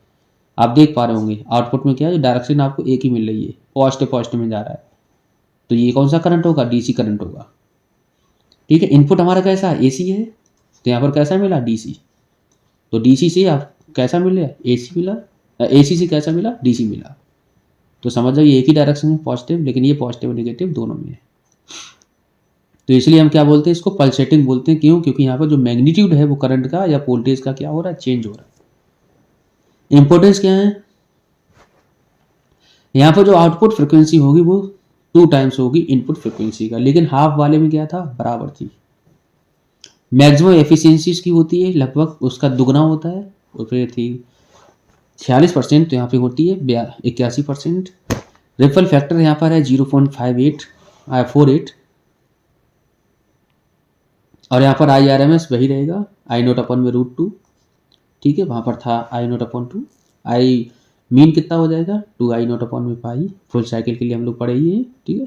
आप देख पा रहे होंगे आउटपुट में क्या है, डायरेक्शन आपको एक ही मिल रही है, पॉजिटिव में जा रहा है, तो ये कौन सा करंट होगा, DC करंट होगा। ठीक है, इनपुट हमारा कैसा है, AC है, तो यहाँ पर कैसा मिला, DC, तो DC से आप कैसा मिला, AC मिला, AC से कैसा मिला, DC मिला। तो समझ जाओ ये एक ही डायरेक्शन है पॉजिटिव, लेकिन ये पॉजिटिव नेगेटिव दोनों में है। तो इसलिए हम क्या बोलते हैं, इसको पल्सेटिंग बोलते हैं। क्यों, क्योंकि यहाँ पर जो मैग्नीट्यूड है वो करंट का या वोल्टेज का क्या हो रहा है, चेंज हो रहा है। इंपॉर्टेंस क्या है, यहाँ पर जो आउटपुट फ्रिक्वेंसी होगी वो 2 टाइम्स होगी इनपुट फ्रिक्वेंसी का, लेकिन हाफ वाले में क्या था, बराबर थी। मैक्सिमम एफिशिएंसी की होती है लगभग उसका दुगना होता है, और फिर थी 46%, तो यहाँ पे होती है 81%। रिपल फैक्टर यहाँ पर है 0.48, और यहाँ पर IRMS वही रहेगा I0/√2। ठीक है, वहाँ पर था I0/2, मीन कितना हो जाएगा 2I0/पाई, फुल साइकिल के लिए हम लोग पढ़े ही हैं। ठीक है,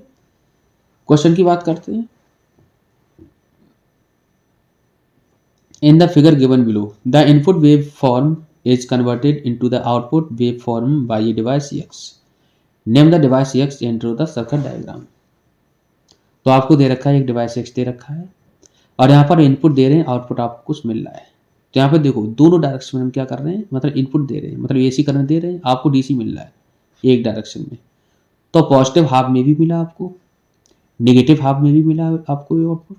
क्वेश्चन की बात करते हैं। In the figure given below the input wave form is converted into the output waveform by a device X. Name the device X and draw the circuit diagram. तो आपको दे रखा है एक डिवाइस X दे रखा है और यहाँ पर इनपुट दे रहे हैं, आउटपुट आपको कुछ मिल रहा है। तो यहाँ पे देखो दोनों डायरेक्शन में हम क्या कर रहे हैं, मतलब इनपुट दे रहे हैं, मतलब AC करंट दे रहे हैं, आपको DC मिल रहा है एक डायरेक्शन में। तो पॉजिटिव हाफ में भी मिला आपको, नेगेटिव हाफ में भी मिला आपको ये आउटपुट।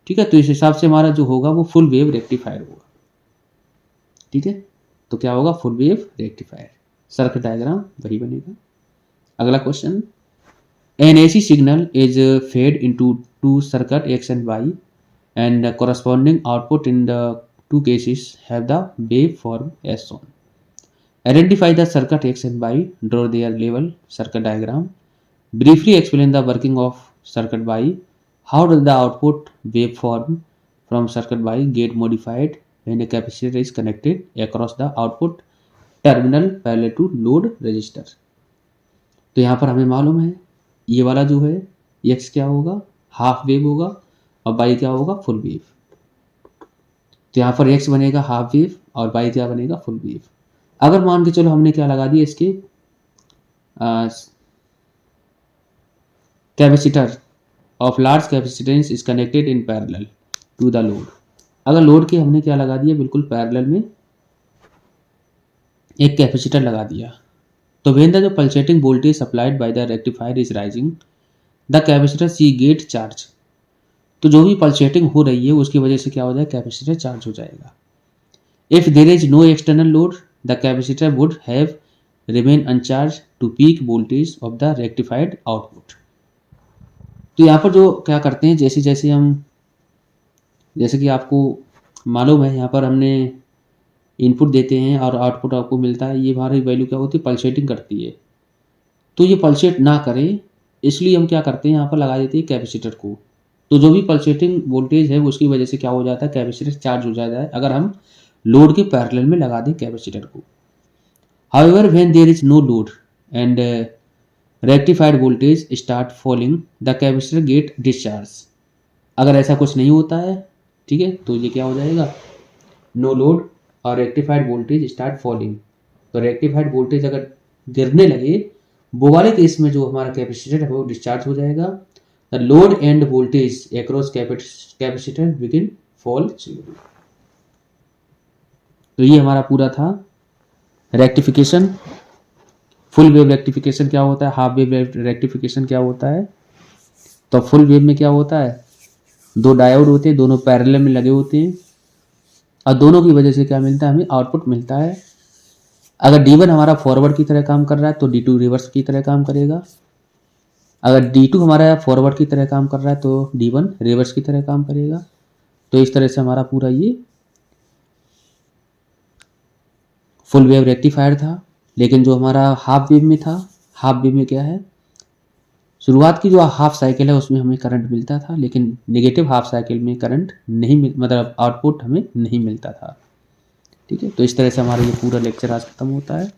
ठीक है, तो इस हिसाब से हमारा जो होगा वो फुल वेव रेक्टिफायर होगा। ठीक है, तो क्या होगा, full wave rectifier. Circuit diagram वही बनेगा। अगला question, an AC signal is fed into two circuit X and Y and the corresponding output in the two cases have the waveform as shown. Identify the circuit X and Y, draw their label circuit diagram. Briefly explain the working of circuit Y. How does the output waveform from circuit Y get modified when a capacitor is connected across the output terminal parallel to load resistor? तो यहाँ पर हमें मालूम है ये वाला जो है X क्या होगा, हाफ वेव होगा, और Y क्या होगा, फुल वेव। तो यहाँ पर X बनेगा हाफ वेव और Y क्या बनेगा, फुल वेव। अगर मान के चलो हमने क्या लगा दिया, इसके capacitor of large capacitance is connected in parallel to the load. अगर लोड के हमने क्या लगा दिया, बिल्कुल पैरेलल में एक कैपेसिटर लगा दिया, तो व्हेन द जो pulsating voltage supplied by the rectifier is rising the capacitor C get charge. तो जो भी पल्सेटिंग हो रही है उसकी वजह से क्या हो जाएगा, कैपेसिटर चार्ज हो जाएगा। If there is no external load the capacitor would have remain uncharged to peak voltage of the rectified output. तो यहाँ पर जो क्या करते हैं, जैसे जैसे हम, जैसे कि आपको मालूम है यहाँ पर हमने इनपुट देते हैं और आउटपुट आपको मिलता है, ये हमारी वैल्यू क्या होती है, पल्सेटिंग करती है। तो ये पल्सेट ना करे इसलिए हम क्या करते हैं, यहाँ पर लगा देते हैं कैपेसिटर को। तो जो भी पल्सेटिंग वोल्टेज है उसकी वजह से क्या हो जाता है, कैपेसिटर चार्ज हो जाता है अगर हम लोड के पैरेलल में लगा दें कैपेसिटर को। However when there is no load and rectified voltage start falling the capacitor get discharge. अगर ऐसा कुछ नहीं होता है, ठीक है, तो ये क्या हो जाएगा, नो लोड और रेक्टिफाइड वोल्टेज स्टार्ट फॉलिंग। तो रेक्टिफाइड वोल्टेज अगर गिरने लगे वो वाले केस में जो हमारा कैपेसिटर है वो डिस्चार्ज हो जाएगा। The load end voltage across capacitor begin fall slowly. तो ये हमारा पूरा था रेक्टिफिकेशन। फुल वेव रेक्टिफिकेशन क्या होता है, हाफ वेव रेक्टिफिकेशन क्या होता है। तो फुल वेव में क्या होता है, दो डायोड होते हैं, दोनों पैरेलल में लगे होते हैं और दोनों की वजह से क्या मिलता है, हमें आउटपुट मिलता है। अगर D1 हमारा फॉरवर्ड की तरह काम कर रहा है तो D2 रिवर्स की तरह काम करेगा। अगर D2 हमारा फॉरवर्ड की तरह काम कर रहा है तो D1 रिवर्स की तरह काम करेगा। तो इस तरह से हमारा पूरा ये फुल वेव रेक्टिफायर था। लेकिन जो हमारा हाफ वेव में था, हाफ वेव में क्या है, शुरुआत की जो हाफ साइकिल है उसमें हमें करंट मिलता था, लेकिन नेगेटिव हाफ साइकिल में करंट नहीं मतलब आउटपुट हमें नहीं मिलता था। ठीक है, तो इस तरह से हमारा ये पूरा लेक्चर आज खत्म होता है।